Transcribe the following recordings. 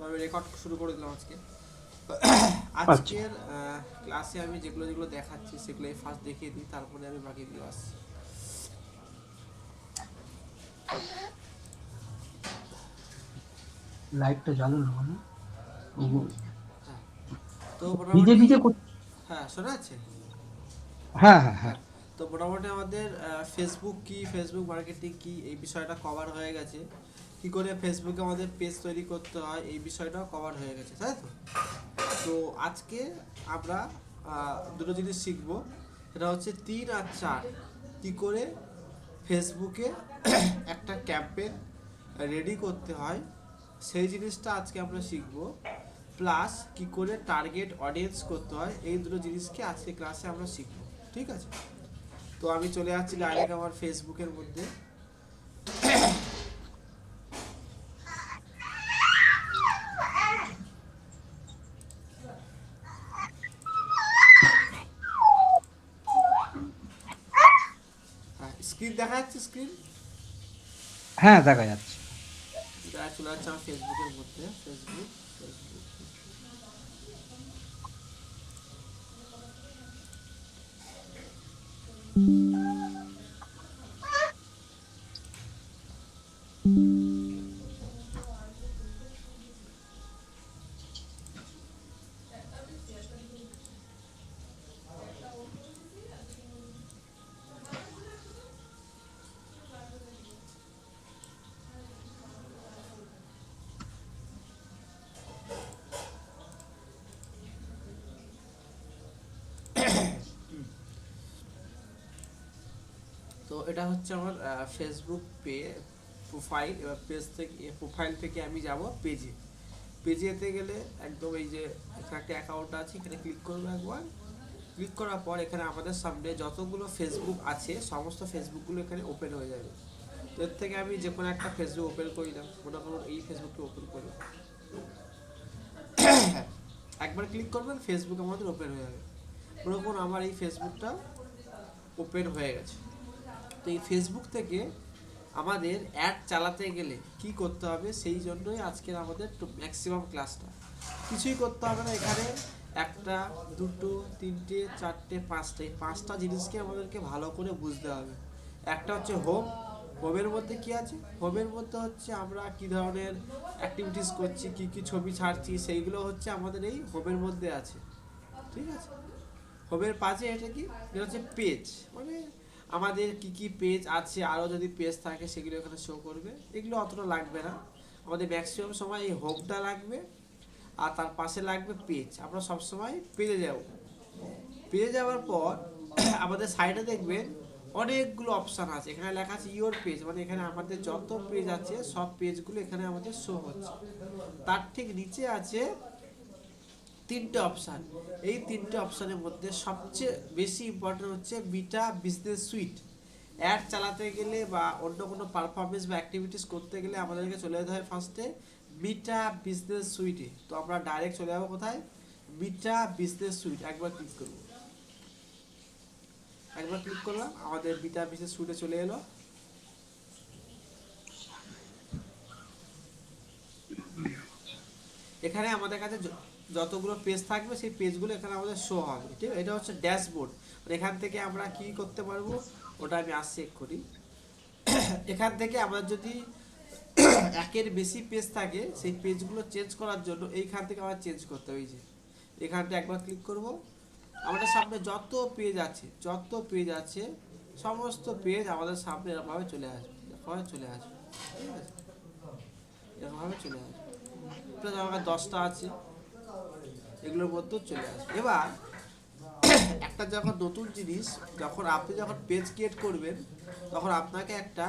আমি রেকর্ড শুরু করে দিলাম আজকে। আচ্ছা। আজকের ক্লাসে আমি যেগুলো যেগুলো দেখাচ্ছি সেগুলোই ফার্স্ট দেখিয়ে দিই, তারপরে আমি বাকিগুলো আসছি। লাইটটা জ্বালানো মানে হ্যাঁ, তো ভিজে মোটামুটি ভিজে হ্যাঁ শোনা যাচ্ছে। হ্যাঁ হ্যাঁ হ্যাঁ। হ্যাঁ, তো মোটামুটি আমাদের ফেসবুক কি, ফেসবুক মার্কেটিং কি, এই বিষয়টা কভার হয়ে গেছে। কি করে ফেসবুকে আমাদের পেজ তৈরি করতে হয় এই বিষয়টাও কভার হয়ে গেছে, তাই তো? তো আজকে আমরা দুটো জিনিস শিখবো। সেটা হচ্ছে 3 আর 4 কি করে ফেসবুকে একটা ক্যাম্পেইন রেডি করতে হয়, সেই জিনিসটা আজকে আমরা শিখবো। প্লাস কি করে টার্গেট অডিয়েন্স করতে হয়, এই দুটো জিনিসকে আজকে ক্লাসে আমরা শিখবো। ঠিক আছে, তো আমি চলে যাচ্ছি ডাইরেক্ট আমার ফেসবুকের মধ্যে। হ্যাঁ, স্ক্রিন দেখা যাচ্ছে, স্ক্রিন হ্যাঁ দেখা যাচ্ছে। চলে যাচ্ছে আমার ফেসবুকের মধ্যে। ফেসবুক, ফেসবুক, তো এটা হচ্ছে আমার ফেসবুক প্রোফাইল। এবার পেজ থেকে, প্রোফাইল থেকে আমি যাব পেজে। পেজে যেতে গেলে একদম এই যে এখানে একটা অ্যাকাউন্ট আছে, এখানে ক্লিক করবো একবার। ক্লিক করার পর এখানে আমাদের সামনে যতগুলো ফেসবুক আছে সমস্ত ফেসবুকগুলো এখানে ওপেন হয়ে যাবে। তো এর থেকে আমি যে কোনো একটা ফেসবুক ওপেন করিলাম, মনে করুন এই ফেসবুকটা ওপেন করি। একবার ক্লিক করবেন ফেসবুক আমাদের ওপেন হয়ে যাবে। মনে করুন আমার এই ফেসবুকটা ওপেন হয়ে গেছে। তো এই ফেসবুক থেকে আমাদের অ্যাড চালাতে গেলে কি করতে হবে, সেই জন্যই আজকের আমাদের ম্যাক্সিমাম ক্লাসটা। কিছুই করতে হবে না এখানে। একটা, দুটো, তিনটে, চারটে, পাঁচটা, এই পাঁচটা জিনিসকে আমাদেরকে ভালো করে বুঝতে হবে। একটা হচ্ছে হোম। হোমের মধ্যে কি আছে? হোমের মধ্যে হচ্ছে আমরা কি ধরনের অ্যাক্টিভিটিস করছি, কি কি ছবি ছাড়ছি, সেইগুলো হচ্ছে আমাদের এই হোমের মধ্যে আছে। ঠিক আছে, হোমের পাশে এটা কি, এটা হচ্ছে পেজ। মানে আমাদের কি কি পেজ আছে, আরও যদি পেজ থাকে সেগুলো এখানে শো করবে। এগুলো অতটা লাগবে না, আমাদের ম্যাক্সিমাম সময় এই হোমটা লাগবে। আর তার পাশে লাগবে পেজ। আমরা সবসময় পেজে যাব। পেজে যাওয়ার পর আমাদের সাইডে দেখবেন অনেকগুলো অপশান আছে। এখানে লেখা আছে ইওর পেজ, মানে এখানে আমাদের যত পেজ আছে সব পেজগুলো এখানে আমাদের শো হচ্ছে। তার ঠিক নিচে আছে 3টে অপশান। এই 3টে অপশানের মধ্যে সবচেয়ে বেশি ইম্পর্টেন্ট হচ্ছে বিটা বিজনেস সুইট। অ্যাড চালাতে গেলে বা অন্য কোনো পারফরমেন্স বা অ্যাক্টিভিটিস করতে গেলে আমাদেরকে চলে যেতে হয় ফার্স্টে বিটা বিজনেস সুইটে। তো আমরা ডাইরেক্ট চলে যাবো কোথায়? Beta business suite. একবার ক্লিক করব, একবার ক্লিক করলাম, আমাদের বিটা বিজনেস সুইটে চলে এলো। এখানে আমাদের কাছে যতগুলো পেজ থাকবে সেই পেজগুলো এখানে আমাদের শো হবে। ঠিক আছে, এটা হচ্ছে ড্যাশবোর্ড। এখান থেকে আমরা কি করতে পারবো, ওটা আমি আসছি করি। এখান থেকে আমরা যদি একের বেশি পেজ থাকে সেই পেজগুলো চেঞ্জ করার জন্য এইখান থেকে আমরা চেঞ্জ করতে হবে। এই যে এখানটা একবার ক্লিক করব, আমাদের সামনে যত পেজ আছে, যত পেজ আছে সমস্ত পেজ আমাদের সামনে এরকমভাবে চলে আসবে, এরকমভাবে চলে আসবে। ঠিক আছে, এরকমভাবে চলে আসবে। প্লাস আমার 10টা আছে, এগুলোর মধ্যেও চলে আসবে। এবার একটা যখন নতুন জিনিস, যখন আপনি যখন পেজ ক্রিয়েট করবেন তখন আপনাকে একটা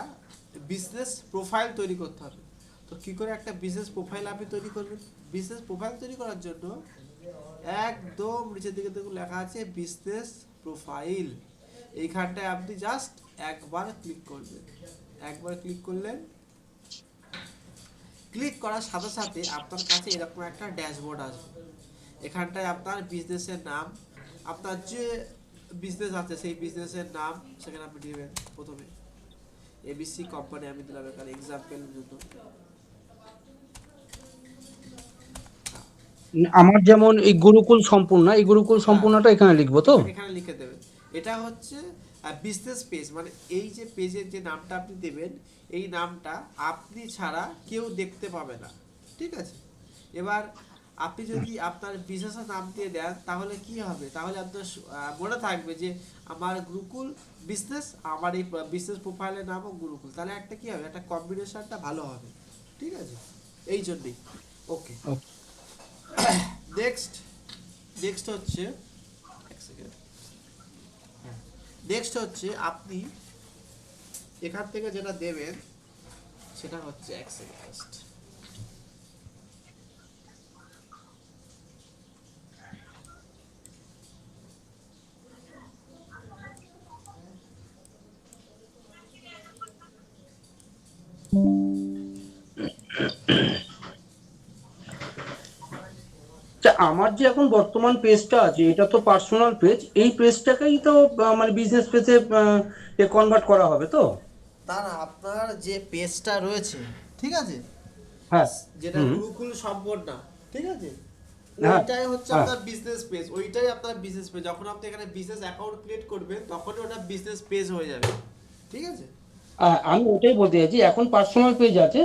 বিজনেস প্রোফাইল তৈরি করতে হবে। তো কী করে একটা বিজনেস প্রোফাইল আপনি তৈরি করবেন? বিজনেস প্রোফাইল তৈরি করার জন্য একদম নিচের দিকে দেখুন লেখা আছে বিজনেস প্রোফাইল। এইখানটায় আপনি জাস্ট একবার ক্লিক করবেন। একবার ক্লিক করলেন, ক্লিক করার সাথে সাথে আপনার কাছে এরকম একটা ড্যাশবোর্ড আসবে। এখানটায় আপনার বিজনেসের নাম, আপনার যে বিজনেস আছে সেই বিজনেসের নাম সেখানে আপনি দিবেন। প্রথমে এবিসি কোম্পানি আমি দিলাম এখানে এক্সাম্পলের জন্য। আমার যেমন এই গুরুকুল সম্পূর্ণ, এই গুরুকুল হ্যাঁ, সম্পূর্ণটা এখানে লিখবো তো? এখানে লিখে দেবেন। এটা হচ্ছে বিজনেস পেজ, মানে এই যে পেজের যে নামটা আপনি দেবেন, এই নামটা আপনি ছাড়া কেউ দেখতে পাবে না, ঠিক আছে? এবার আপনি যদি আপনার বিজনেসের নাম দিয়ে দেন তাহলে কি হবে, তাহলে আপনার মনে থাকবে যে আমার গুরুকুল বিজনেস, আমার এই বিজনেস প্রোফাইলের নামও গুরুকুল, তাহলে একটা কি হবে, একটা কম্বিনেশনটা ভালো হবে, ঠিক আছে? এই জন্যই। ওকে, ওকে। নেক্সট, নেক্সট হচ্ছে, এক সেকেন্ড, হ্যাঁ, নেক্সট হচ্ছে আপনি এখান থেকে যেটা দেবেন সেটা হচ্ছে, এক সেকেন্ড, আচ্ছা, আমার যে এখন বর্তমান পেজটা আছে এটা তো পার্সোনাল পেজ, এই পেজটাকেই তো মানে বিজনেস পেজে কনভার্ট করা হবে তো? তা না, আপনার যে পেজটা রয়েছে, ঠিক আছে, হ্যাঁ। যেটা হুম। গুরুকুল সম্পর্ণা, ঠিক আছে, হ্যাঁ। ওইটাই হচ্ছে হ্যাঁ। আপনার বিজনেস পেজ, ওইটাই আপনার বিজনেস পেজ। যখন আপনি এখানে বিজনেস অ্যাকাউন্ট ক্রিয়েট করবেন তখনই ওটা বিজনেস পেজ হয়ে যাবে, ঠিক আছে? আমি ওটাই বলতে চাইছি, এখন পার্সোনাল পেজ আছে,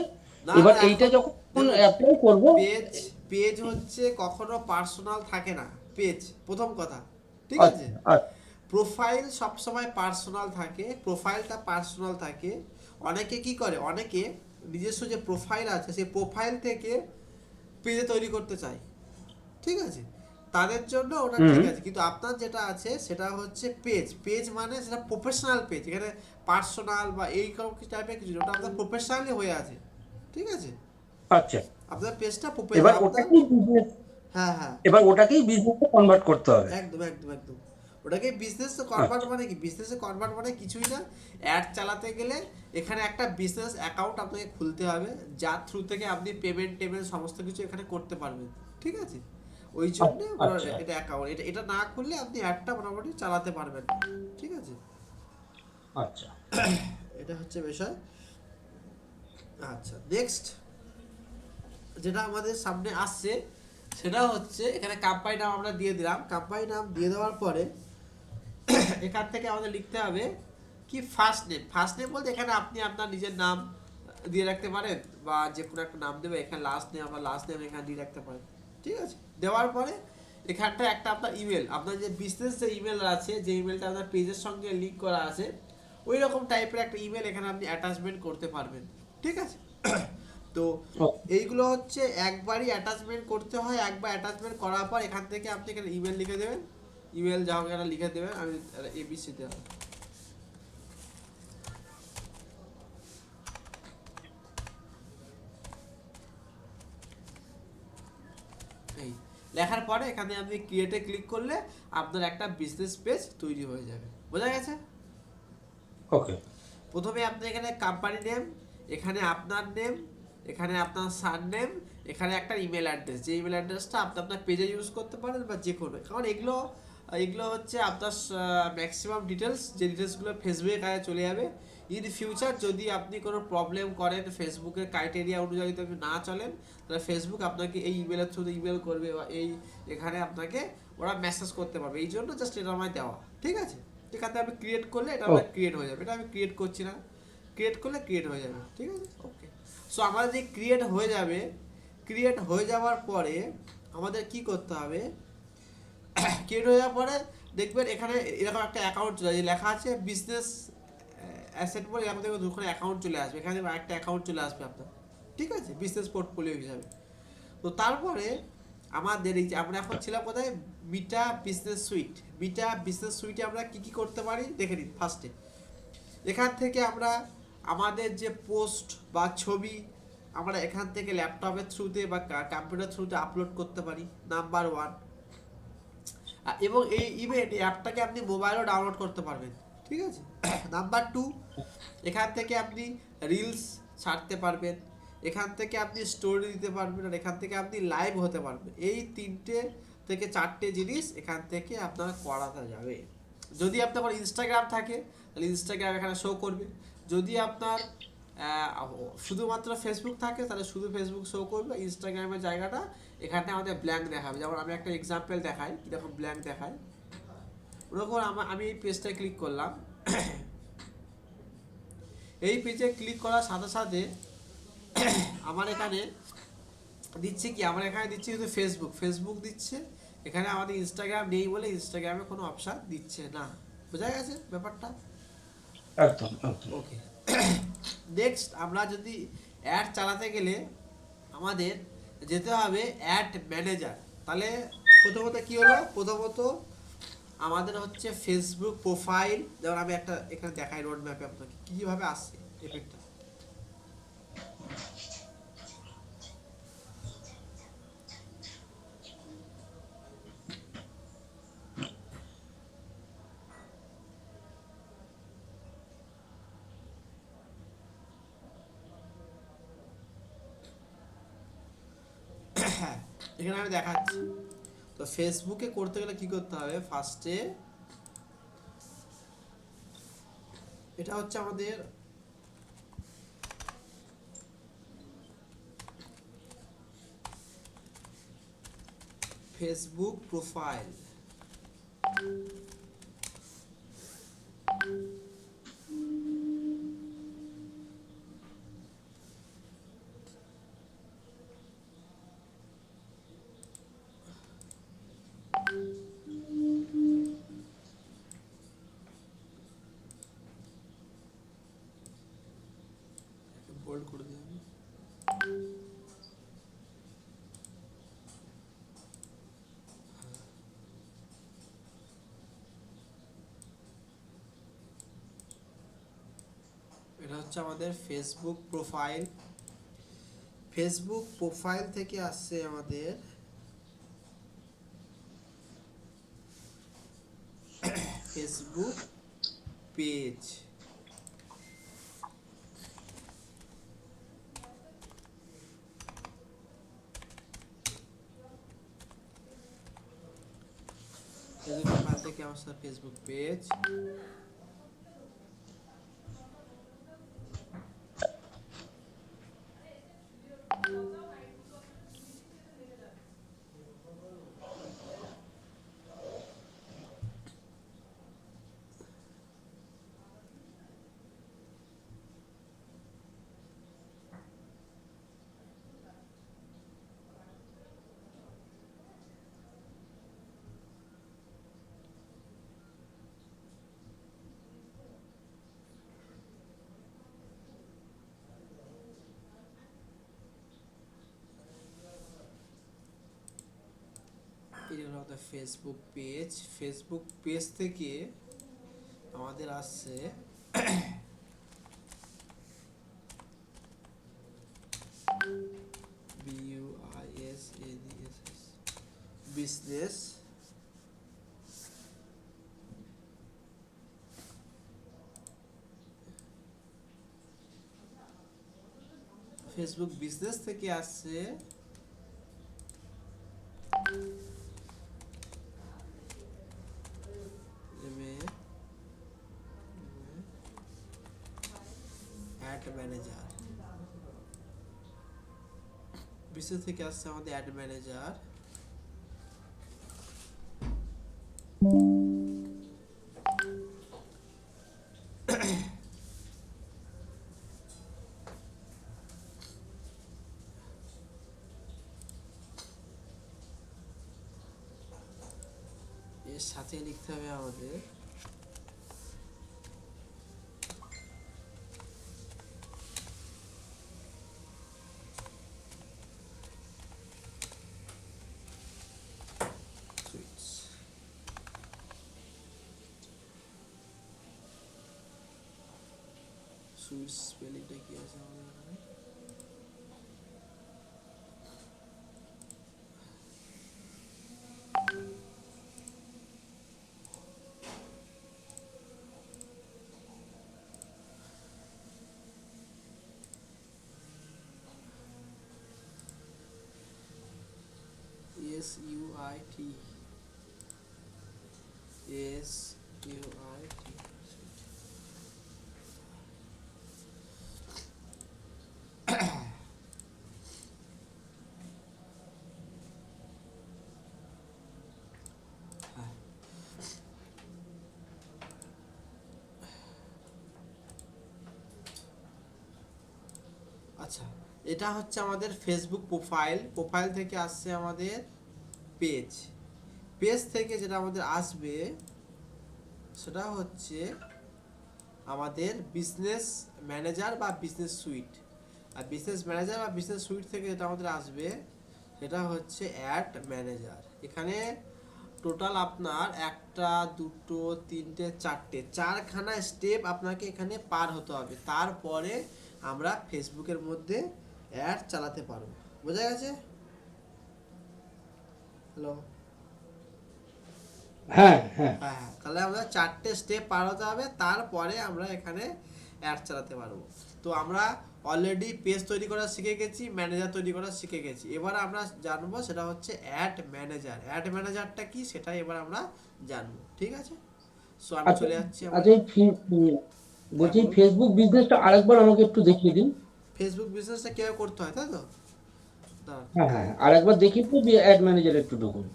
না এবার না, এইটা এখন যখন দেখুন, অ্যাপ্লাই করব। পেজ, পেজ হচ্ছে কখনো পার্সোনাল থাকে না, পেজ, প্রথম কথা, ঠিক আছে? আচ্ছা, আচ্ছা। প্রোফাইল সবসময় পার্সোনাল থাকে, প্রোফাইলটা পার্সোনাল থাকে। অনেকে কি করে, অনেকে নিজস্ব যে প্রোফাইল আছে সেই প্রোফাইল থেকে পেজে তৈরি করতে চায়, ঠিক আছে? তাদের জন্য ওটা হুম। ঠিক আছে, কিন্তু আপনার যেটা আছে সেটা হচ্ছে পেজ, পেজ মানে সেটা প্রফেশনাল পেজ, এখানে পার্সোনাল বা এই টাইপের কিছু না, ওটা আপনার প্রফেশনালি হয়ে আছে, ঠিক আছে? আচ্ছা, আপনার পেজটা এবার আপনার, ওটাকেই বিজনেস, হ্যাঁ হ্যাঁ, এবার ওটাকেই বিজনেসে কনভার্ট করতে হবে। একদম একদম একদম। ওটাকে বিজনেস কনভার্ট আচ্ছা। মানে কি, বিজনেসে কনভার্ট মানে কিছুই না, অ্যাড চালাতে গেলে এখানে একটা বিজনেস অ্যাকাউন্ট আপনাকে খুলতে হবে, যার থ্রু থেকে আপনি পেমেন্ট টেমেন্ট সমস্ত কিছু এখানে করতে পারবেন, ঠিক আছে? ওই জন্য আচ্ছা। এটা অ্যাকাউন্ট, এটা এটা না করলে আপনি অ্যাডটা মোটামুটি চালাতে পারবেন না, ঠিক আছে? আচ্ছা। এটা হচ্ছে বিষয়। আচ্ছা, নেক্সট যেটা আমাদের সামনে আসছে সেটা হচ্ছে, এখানে কোম্পানি নাম আমরা দিয়ে দিলাম, কোম্পানি নাম দিয়ে দেওয়ার পরে এখান থেকে আমাদের লিখতে হবে কি, ফার্স্ট নেম। ফার্স্ট নেম বলতে এখানে আপনি আপনার নিজের নাম দিয়ে রাখতে পারেন, বা যে কোনো একটা নাম দেবে, এখানে লাস্ট নেম, আমরা লাস্ট নেম এখানে দিয়ে রাখতে পারেন, ঠিক আছে? দেওয়ার পরে এখানটা একটা আপনার ইমেল, আপনার যে বিজনেস যে ইমেল আছে, যে ইমেলটা আপনার পেজের সঙ্গে লিঙ্ক করা আছে, ওই রকম টাইপের একটা ইমেল এখানে আপনি অ্যাটাচমেন্ট করতে পারবেন, ঠিক আছে? তো ও, এইগুলো হচ্ছে একবারই অ্যাটাচমেন্ট করতে হয়, একবার অ্যাটাচমেন্ট করার পর এখান থেকে আপনি এখানে ইমেল লিখে দেবেন, ইমেল যা হোক এখানে লিখে দেবেন, আমি এবিসি দেওয়া, এই লেখার পরে এখানে আপনি ক্রিয়েটে ক্লিক করলে আপনার একটা বিজনেস পেজ তৈরি হয়ে যাবে, বোঝা গেছে? ওকে। প্রথমে আপনি এখানে কোম্পানি নেম, এখানে আপনার নেম, এখানে আপনার সার নেম, এখানে একটা ইমেল অ্যাড্রেস, যে ইমেল অ্যাড্রেসটা আপনি আপনার পেজে ইউজ করতে পারেন বা যে কোনো, কারণ এগুলো এগুলো হচ্ছে আপনার ম্যাক্সিমাম ডিটেলস, যে ডিটেলসগুলো ফেসবুকে কাজে চলে যাবে। ইন ফিউচার যদি আপনি কোনো প্রবলেম করেন, ফেসবুকের ক্রাইটেরিয়া অনুযায়ী যদি আপনি না চলেন, তাহলে ফেসবুক আপনাকে এই ইমেলের থ্রুতে ইমেল করবে, বা এই এখানে আপনাকে ওরা মেসেজ করতে পারবে, এই জন্য জাস্ট এটা আমায় দেওয়া, ঠিক আছে? এখানে আমি ক্রিয়েট করলে এটা ও, আমার ক্রিয়েট হয়ে যাবে, এটা আমি ক্রিয়েট করছি না, ক্রিয়েট করলে ক্রিয়েট হয়ে যাবে, ঠিক আছে? ওকে, সো আমাদের যে ক্রিয়েট হয়ে যাবে, ক্রিয়েট হয়ে যাওয়ার পরে আমাদের কি করতে হবে, ক্রিয়েট হয়ে যাওয়ার পরে দেখবেন এখানে এরকম একটা অ্যাকাউন্ট চলে আসবে, লেখা আছে বিজনেস অ্যাসেট বলে, এরকম থেকে দুখানে অ্যাকাউন্ট চলে আসবে, এখানে একটা অ্যাকাউন্ট চলে আসবে আপনার, ঠিক আছে, বিজনেস পোর্টফোলিও হিসাবে। তো তারপরে আমাদের এই যে আমরা এখন ছিলাম কোথায়, মিটা বিজনেস সুইট, মিটা বিজনেস সুইটে আমরা কি কি করতে পারি দেখে নিন। ফার্স্টে এখান থেকে আমরা আমাদের যে পোস্ট বা ছবি আমরা এখান থেকে ল্যাপটপের থ্রুতে বা কম্পিউটার থ্রুতে আপলোড করতে পারি, নাম্বার ওয়ান। এবং এই ইভেন্ট অ্যাপটাকে আপনি মোবাইলেও ডাউনলোড করতে পারবেন, ঠিক আছে? নাম্বার টু, এখান থেকে আপনি রিলস ছাড়তে পারবেন, এখান থেকে আপনি স্টোরি দিতে পারবেন, আর এখান থেকে আপনি লাইভ হতে পারবেন। এই তিনটে থেকে চারটে জিনিস এখান থেকে আপনার করাতে যাবে। যদি আপনার ইনস্টাগ্রাম থাকে তাহলে ইনস্টাগ্রাম এখানে শো করবে, যদি আপনার শুধুমাত্র ফেসবুক থাকে তাহলে শুধু ফেসবুক শো করবে, ইনস্টাগ্রামের জায়গাটা এখানে আমাদের ব্ল্যাঙ্ক দেখাবে। যেমন আমি একটা এক্সাম্পল দেখাই কীরকম ব্ল্যাঙ্ক দেখায়। ওরকম আমি এই পেজটায় ক্লিক করলাম। এই পেজে ক্লিক করার সাথে সাথে আমার এখানে দিচ্ছে কি, আমার এখানে দিচ্ছে কিন্তু ফেসবুক দিচ্ছে, এখানে আমাদের ইনস্টাগ্রাম নেই বলে ইনস্টাগ্রামে কোনো অপশান দিচ্ছে না। বোঝা গেছে ব্যাপারটা? একদম একদম। ওকে। নেক্সট, আমরা যদি অ্যাড চালাতে গেলে আমাদের যেতে হবে অ্যাড ম্যানেজার। তাহলে প্রথমত কি হলো, প্রথমত আমাদের হচ্ছে ফেসবুক প্রোফাইল। যেমন আমি একটা এখানে দেখাই রোড ম্যাপে আপনাকে কীভাবে আসছে এফেক্টটা। হ্যাঁ, এখানে আমি দেখাচ্ছি। তো ফেসবুকে করতে গেলে কি করতে হবে, ফার্স্টে এটা হচ্ছে আমাদের ফেসবুক প্রোফাইল। বোল্ড করে দিই আমি। এটা হচ্ছে আমাদের ফেসবুক প্রোফাইল। ফেসবুক প্রোফাইল থেকে আসছে আমাদের ফেসবুক পেজ। ফেসবুক প্রোফাইল থেকে আসছে ফেসবুক পেজ। এটা হলো আমাদের ফেসবুক পেজ। ফেসবুক পেজ থেকে আমাদের আসছে বিজনেস। ফেসবুক বিজনেস থেকে আসছে অ্যাড ম্যানেজার। বিজনেস থেকে আসছে আমাদের অ্যাড ম্যানেজার। এর সাথে লিখতে হবে আমাদের সুইটস। সুইটস স্পেলিংটা কি আছে আমাদের এখানে? SUIT SUIT। আচ্ছা, এটা হচ্ছে আমাদের ফেসবুক প্রোফাইল। প্রোফাইল থেকে আসছে আমাদের পেজ। পেজ থেকে যেটা আমাদের আসবে সেটা হচ্ছে আমাদের বিজনেস ম্যানেজার বা বিজনেস সুইট। আর বিজনেস ম্যানেজার বা বিজনেস সুইট থেকে যেটা আমাদের আসবে সেটা হচ্ছে অ্যাড ম্যানেজার। এখানে টোটাল আপনার একটা, দুটো, তিনটে, চারটে, চারখানা স্টেপ আপনাকে এখানে পার হতে হবে, তারপরে আমরা ফেসবুকের মধ্যে অ্যাড চালাতে পারবো। বোঝা গেছে? হ্যালো? হ্যাঁ, হ্যাঁ। হ্যাঁ, তাহলে আমরা চারটে স্টেপ পার হতে হবে, তারপরে আমরা এখানে অ্যাড চালাতে পারবো। তো আমরা অলরেডি পেজ তৈরি করা শিখে গেছি, ম্যানেজার তৈরি করা শিখে গেছি। এবার আমরা জানবো সেটা হচ্ছে অ্যাড ম্যানেজার। অ্যাড ম্যানেজারটা কি সেটা এবার আমরা জানবো, ঠিক আছে? সো আমি আচ্ছা, চলে যাচ্ছি আমার। আচ্ছা, হ্যাঁ বলছি বলুন। ফেসবুক বিজনেসটা আরেকবার আমাকে একটু দেখিয়ে দিন। ফেসবুক বিজনেসটা কীভাবে করতে হয়, তাই তো? দাঁড়ান হ্যাঁ, হ্যাঁ, আরেকবার দেখিয়ে দিয়ে অ্যাড ম্যানেজারে একটু ঢুকুন।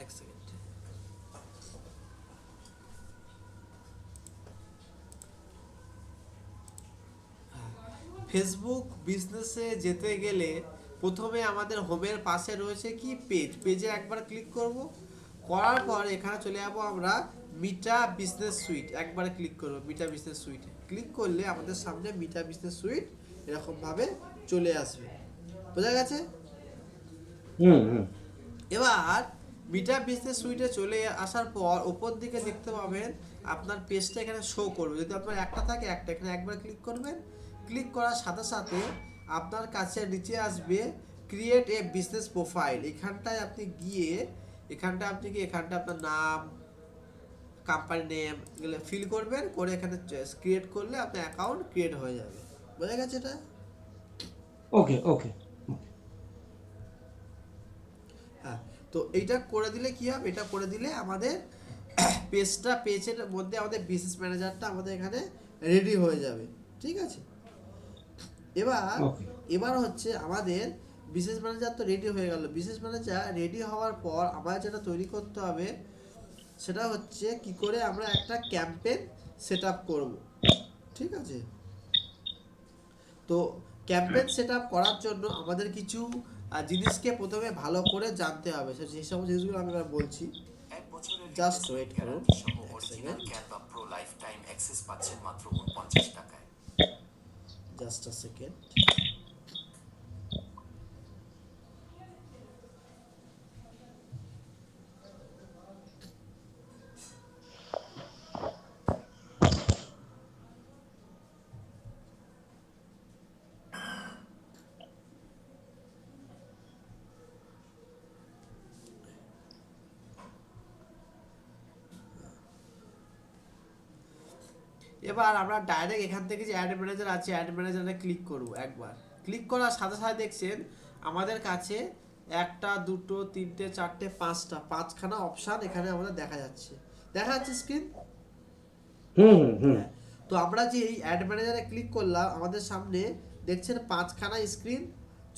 এক সেকেন্ড। ফেসবুক বিজনেসে যেতে গেলে প্রথমে আমাদের হোমের পাশে রয়েছে কি পেজ। পেজে একবার ক্লিক করব, করার পর এখানে চলে যাবো আমরা মিটা বিজনেস সুইট। একবার ক্লিক করব মিটা বিজনেস সুইটে। ক্লিক করলে আমাদের সামনে মিটা বিজনেস সুইট এরকমভাবে চলে আসবে। বোঝা গেছে? হুম, হুম। এবার মিটা বিজনেস সুইটে চলে আসার পর উপর দিকে দেখতে পাবেন আপনার পেজটা এখানে শো করবে। যদি আপনার একটা থাকে একটা, এখানে একবার ক্লিক করবেন। ক্লিক করার সাথে সাথে আপনার কাছে নিচে আসবে ক্রিয়েট এ বিজনেস প্রোফাইল। এখানটায় আপনি গিয়ে এখানটা আপনার নাম, কোম্পানি নেম এগুলো ফিল করবেন, করে এখানে ক্রিয়েট করলে আপনার অ্যাকাউন্ট ক্রিয়েট হয়ে যাবে। বোঝা গেছে এটা? ওকে, ওকে। হ্যাঁ, তো এইটা করে দিলে কি হবে, এটা করে দিলে আমাদের পেজের মধ্যে আমাদের বিজনেস ম্যানেজারটা আমাদের এখানে রেডি হয়ে যাবে। ঠিক আছে? এবার ওকে। এবার হচ্ছে আমাদের বিজনেস ম্যানেজার তো রেডি হয়ে গেল। বিজনেস ম্যানেজার রেডি হওয়ার পর আমাদের যেটা তৈরি করতে হবে সেটা হচ্ছে কি করে আমরা একটা ক্যাম্পেইন সেট আপ করবো। ঠিক আছে? তো ক্যাম্পেইন সেট আপ করার জন্য আমাদের কিছু জিনিসকে প্রথমে ভালো করে জানতে হবে। সেই সমস্ত জিনিসগুলো আমি এবার বলছি। এক বছরের জাস্ট রিপ্লেসমেন্ট ওয়েট করুন গ্যারান্টি সহ এক original second. Canva pro life time access পাচ্ছেন মাত্র 49 টাকায়। জাস্ট আ সেকেন্ড। এবার আমরা ডাইরেক্ট এখান থেকে যে অ্যাড ম্যানেজার আছে অ্যাড ম্যানেজারে ক্লিক করব। একবার ক্লিক করার সাথে সাথে দেখছেন আমাদের কাছে একটা, দুটো, তিনটে, চারটে, পাঁচখানা অপশান এখানে আমাদের দেখা যাচ্ছে স্ক্রিন। হুম, হুম, হুম। হ্যাঁ, তো আমরা যে এই অ্যাড ম্যানেজারে ক্লিক করলাম আমাদের সামনে দেখছেন পাঁচখানা স্ক্রিন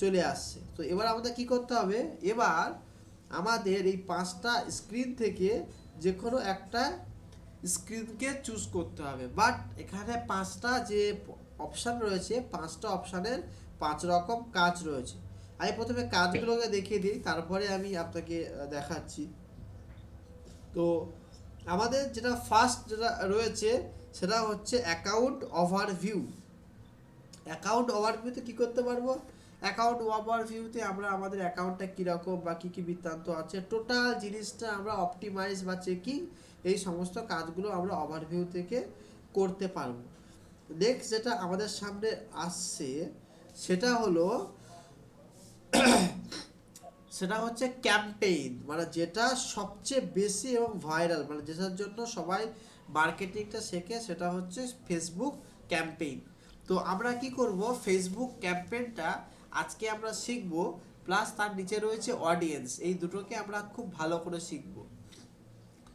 চলে আসছে। তো এবার আমাদের কি করতে হবে, এবার আমাদের এই পাঁচটা স্ক্রিন থেকে যে কোনো একটা স্ক্রিনকে চুজ করতে হবে। বাট এখানে পাঁচটা যে অপশান রয়েছে, পাঁচটা অপশানের পাঁচ রকম কাজ রয়েছে। আমি প্রথমে কাজগুলোকে দেখিয়ে দিই, তারপরে আমি আপনাকে দেখাচ্ছি। তো আমাদের যেটা ফার্স্ট যেটা রয়েছে সেটা হচ্ছে অ্যাকাউন্ট ওভারভিউ। অ্যাকাউন্ট ওভারভিউতে কী করতে পারবো, অ্যাকাউন্ট ওভারভিউতে আমরা আমাদের অ্যাকাউন্টটা কীরকম বা কী কী বৃত্তান্ত আছে টোটাল জিনিসটা আমরা অপটিমাইজ বা চেকিং এই সমস্ত কাজগুলো আমরা ওভারভিউ থেকে করতে পারবো। নেক্সট যেটা আমাদের সামনে আসছে সেটা হলো সেটা হচ্ছে ক্যাম্পেইন, মানে যেটা সবচেয়ে বেশি এবং ভাইরাল, মানে যেটার জন্য সবাই মার্কেটিংটা শেখে, সেটা হচ্ছে ফেসবুক ক্যাম্পেইন। তো আমরা কি করব, ফেসবুক ক্যাম্পেইনটা আজকে আমরা শিখব, প্লাস তার নিচে রয়েছে অডিয়েন্স, এই দুটোকে আমরা খুব ভালো করে শিখব।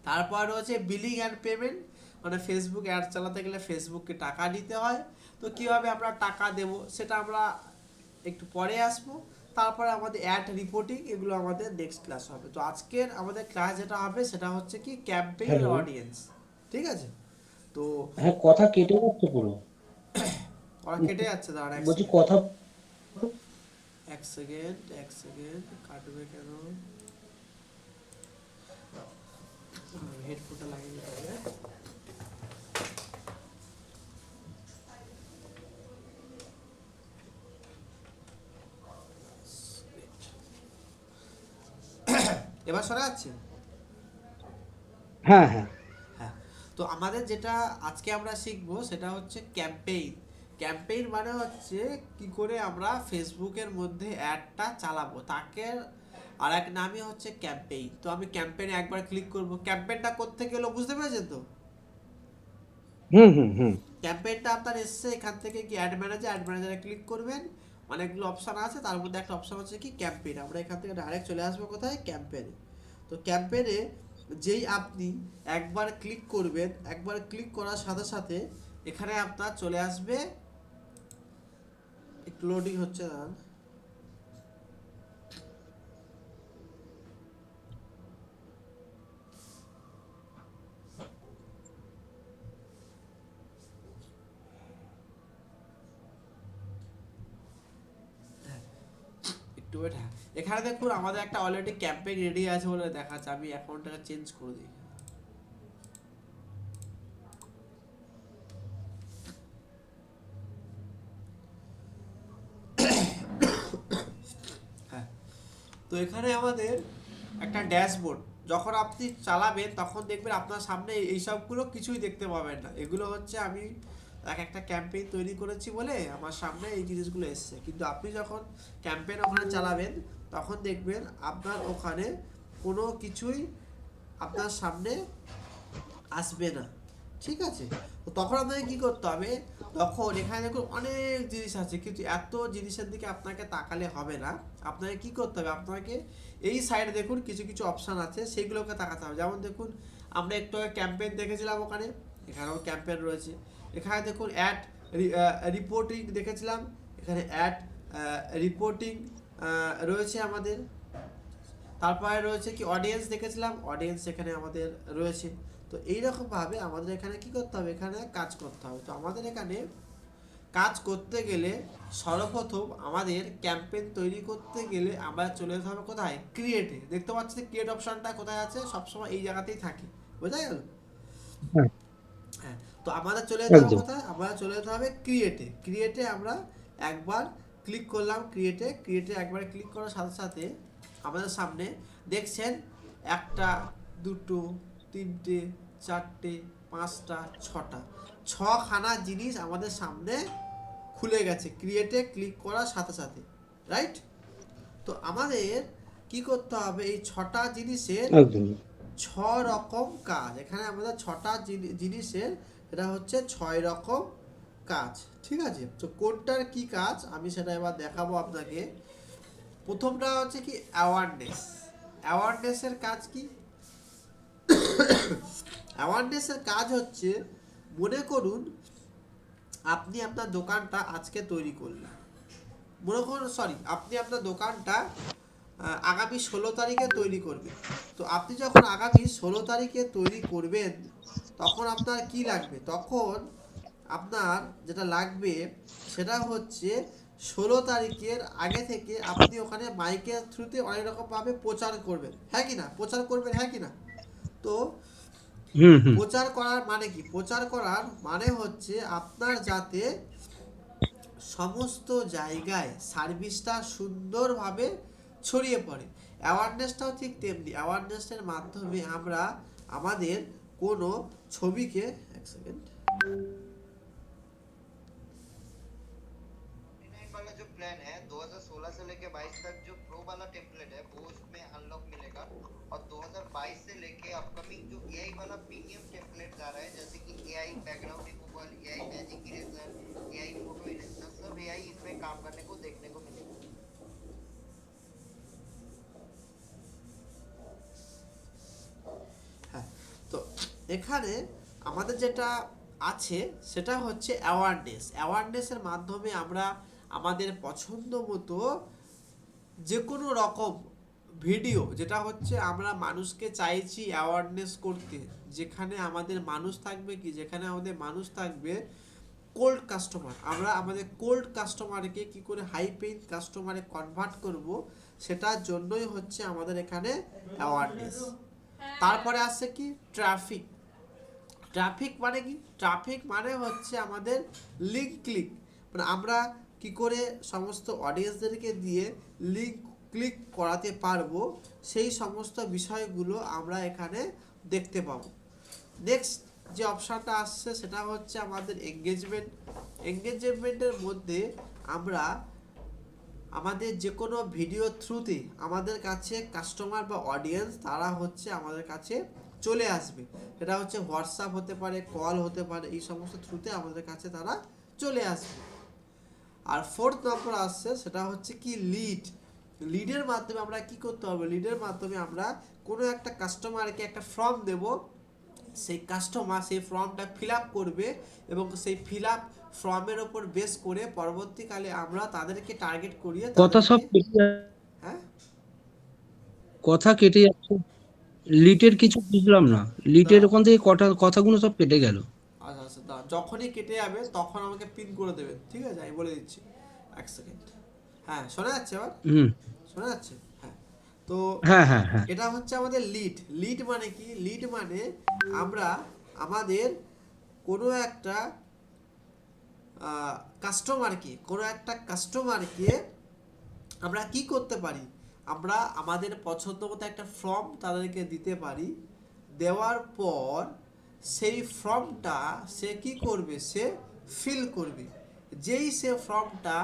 তারপর রয়েছে বিলিং অ্যান্ড পেমেন্ট, মানে ফেসবুক অ্যাড চালাতে গেলে ফেসবুককে টাকা দিতে হয়। তো কীভাবে আমরা টাকা দেব সেটা আমরা একটু পরে আসবো। তারপরে আমাদের অ্যাড রিপোর্টিং, এগুলো আমাদের নেক্সট ক্লাস হবে। তো আজকের আমাদের ক্লাস যেটা হবে সেটা হচ্ছে কি ক্যাম্পেইন হ্যালো। অডিয়েন্স। ঠিক আছে? তো হ্যাঁ, কথা কেটে যাচ্ছে পুরো। ওরা কেটে যাচ্ছে, দাঁড়ান এক বলছি সেকেন্ড। কথা এক সেকেন্ড কাটবে কেন? হেডফোনটা লাগিয়ে নিতে হবে। এবার শোনা যাচ্ছে? হ্যাঁ, হ্যাঁ। হ্যাঁ। তো আমাদের যেটা আজকে আমরা শিখবো সেটা হচ্ছে ক্যাম্পেইন। ক্যাম্পেইন মানে হচ্ছে কি করে আমরা ফেসবুকের মধ্যে অ্যাডটা চালাবো, তাকে আর এক নামই হচ্ছে ক্যাম্পেইন। তো আমি ক্যাম্পেইনে একবার ক্লিক করব। ক্যাম্পেইনটা করতে গেলে বুঝতে পেরেছেন তো? হুম, হুম, হুম। ক্যাম্পেইনটা আপনার এসছে, এখান থেকে কি অ্যাড ম্যানেজারে ক্লিক করবেন, অনেকগুলো অপশান আছে, তার মধ্যে একটা অপশান হচ্ছে কি ক্যাম্পেইন। আমরা এখান থেকে ডাইরেক্ট চলে আসবো কোথায়? ক্যাম্পেইনে। তো ক্যাম্পেইনে যেই আপনি একবার ক্লিক করবেন, একবার ক্লিক করার সাথে সাথে এখানে আপনার চলে আসবে, একটু লোডিং হচ্ছে না, একটু ওয়েট। হ্যাঁ, এখানে দেখুন আমাদের একটা অলরেডি ক্যাম্পেইন রেডি আছে বলে দেখাচ্ছে। আমি অ্যাকাউন্টটাকে চেঞ্জ করে দিই। হ্যাঁ, তো এখানে আমাদের একটা ড্যাশবোর্ড, যখন আপনি চালাবেন তখন দেখবেন আপনার সামনে এই সবগুলো কিছুই দেখতে পাবেন না। এগুলো হচ্ছে আমি একটা ক্যাম্পেইন তৈরি করেছি বলে আমার সামনে এই জিনিসগুলো এসছে। কিন্তু আপনি যখন ক্যাম্পেইন ওখানে চালাবেন তখন দেখবেন আপনার ওখানে কোনো কিছুই আপনার সামনে আসবে না। ঠিক আছে? তো তখন আপনাকে কি করতে হবে? তখন এখানে দেখুন অনেক জিনিস আছে, কিন্তু এত জিনিসের দিকে আপনাকে তাকালে হবে না। আপনাকে কি করতে হবে? আপনাকে এই সাইডে দেখুন কিছু কিছু অপশান আছে, সেগুলোকে তাকাতে হবে। যেমন দেখুন আমরা একটু আগে ক্যাম্পেইন দেখেছিলাম, ওখানে এখানেও ক্যাম্পেইন রয়েছে। এখানে দেখুন অ্যাড রিপোর্টিং দেখেছিলাম, এখানে অ্যাড রিপোর্টিং রয়েছে আমাদের। তারপরে রয়েছে কি অডিয়েন্স দেখেছিলাম, অডিয়েন্স এখানে আমাদের রয়েছে। তো এইরকমভাবে আমাদের এখানে কি করতে হবে? এখানে কাজ করতে হবে। তো আমাদের এখানে কাজ করতে গেলে সর্বপ্রথম আমাদের ক্যাম্পেইন তৈরি করতে গেলে আমরা চলে যেতে হবে কোথায়? ক্রিয়েটে। দেখতে পাচ্ছি ক্রিয়েট অপশনটা কোথায় আছে? সবসময় এই জায়গাতেই থাকে। বোঝা গেল? হ্যাঁ, হ্যাঁ। তো আমাদের চলে যেতে হবে একদম। কোথায়? আমাদের চলে যেতে হবে ক্রিয়েটে। ক্রিয়েটে আমরা একবার ক্লিক করলাম। ক্রিয়েটে একবার ক্লিক করার সাথে সাথে আমাদের সামনে দেখছেন একটা, দুটো, তিনটে, চারটে, পাঁচটা, ছটা, ছখানা জিনিস আমাদের সামনে খুলে গেছে ক্রিয়েটে ক্লিক করার সাথে সাথে। রাইট? তো আমাদের কি করতে হবে? এই ছটা জিনিসের একদম। 6 রকম কাজ। এখানে আমাদের ছটা জিনিসের এটা হচ্ছে 6 রকম কাজ। ঠিক আছে? তো কোনটার কি কাজ আমি সেটা এবার দেখাবো আপনাকে। প্রথমটা হচ্ছে কি অ্যাওয়ারনেস। অ্যাওয়ারনেসের কাজ কি? অ্যাওয়ারনেসের কাজ হচ্ছে, মনে করুন আপনি আপনার দোকানটা আজকে তৈরি করলেন। মনে করুন আপনি আপনার দোকানটা আগামী 16 তারিখে তৈরি করবেন। তো আপনি যখন আগামী 16 তারিখে তৈরি করবেন তখন আপনার কি লাগবে? তখন আপনার যেটা লাগবে সেটা হচ্ছে 16 তারিখের আগে থেকে আপনি ওখানে মাইকের থ্রুতে অনেক রকমভাবে প্রচার করবেন। হ্যাঁ কি না? প্রচার করবেন, হ্যাঁ কি না? তো হুম, হুম। প্রচার করার মানে কি? প্রচার করার মানে হচ্ছে আপনার যাতে সমস্ত জায়গায় সার্ভিসটা সুন্দরভাবে ছড়িয়ে পড়ে। অ্যাওয়ারনেসটাও ঠিক তেমনি। অ্যাওয়ারনেসের মাধ্যমে আমরা আমাদের কোনো ছবিকে, এক সেকেন্ড, 9 वाला जो प्लान है 2016 से लेके 22 तक जो प्रो वाला टेम्पलेट है वो उसमें अनलॉक मिलेगा और 2022 से लेके अपकमिंग जो एआई वाला प्रीमियम टेम्पलेट आ रहा है जैसे कि AI background removal, AI magic eraser, AI photo eraser, सब एआई इसमें काम करने को देखने को मिलेगा। হ্যাঁ। তো এখানে আমাদের যেটা আছে সেটা হচ্ছে অ্যাওয়ারনেস। অ্যাওয়ারনেসের মাধ্যমে আমরা আমাদের পছন্দ মতো যে কোনো রকম ভিডিও, যেটা হচ্ছে আমরা মানুষকে চাইছি অ্যাওয়ারনেস করতে, যেখানে আমাদের মানুষ থাকবে কি, যেখানে আমাদের মানুষ থাকবে কোল্ড কাস্টমার, আমরা আমাদের কোল্ড কাস্টমারকে কি করে হাই পেইং কাস্টমারে কনভার্ট করব, সেটার জন্যই হচ্ছে আমাদের এখানে অ্যাওয়ারনেস। তারপরে আসছে কি ট্রাফিক। ট্রাফিক মানে কি? ট্রাফিক মানে হচ্ছে আমাদের লিঙ্ক ক্লিক, মানে আমরা কি করে সমস্ত অডিয়েন্সদেরকে দিয়ে লিঙ্ক ক্লিক করাতে পারবো, সেই সমস্ত বিষয়গুলো আমরা এখানে দেখতে পাবো। নেক্সট যে অপশানটা আসছে সেটা হচ্ছে আমাদের এঙ্গেজমেন্ট। এঙ্গেজমেন্টের মধ্যে আমরা আমাদের যে কোনো ভিডিও থ্রুতে আমাদের কাছে কাস্টমার বা অডিয়েন্স তারা হচ্ছে আমাদের কাছে চলে আসবে। এটা হচ্ছে হোয়াটসঅ্যাপ হতে পারে, কল হতে পারে, এই সমস্ত থ্রুতে আমাদের কাছে তারা চলে আসবে। আর ফোর্থ নম্বর আসছে সেটা হচ্ছে কি লিড। লিডের মাধ্যমে আমরা কি করতে হবে? লিডের মাধ্যমে আমরা কোনো একটা কাস্টমারকে একটা ফর্ম দেব, সেই কাস্টমার সেই ফর্মটা ফিল আপ করবে এবং সেই ফিল আপ ফর্মের ওপর বেস করে পরবর্তীকালে আমরা তাদেরকে টার্গেট করিয়ে কথা সব তাদেরকে, কেটে হ্যাঁ কথা কেটে যাচ্ছে। লিটের কিছু বুঝলাম না, লিটের দাঁড়াও, ওখান থেকে কথাগুলো সব কেটে গেল। আচ্ছা আচ্ছা দাঁড়াও, যখনই কেটে যাবে তখন আমাকে পিন করে দেবেন, ঠিক আছে? আমি বলে দিচ্ছি, এক সেকেন্ড। হ্যাঁ শোনা যাচ্ছে আবার? হুম। শোনা যাচ্ছে? হ্যাঁ। তো হ্যাঁ, হ্যাঁ, হ্যাঁ। এটা হচ্ছে আমাদের লিড। লিড মানে কি? লিড মানে আমরা আমাদের কোনো একটা কাস্টমারকে আমরা কি করতে পারি? আমরা আমাদের পছন্দ মতো একটা ফর্ম তাদেরকে দিতে পারি। দেওয়ার পর সেই ফর্মটা সে কি করবে? সে ফিল করবে। যেই সে ফর্মটা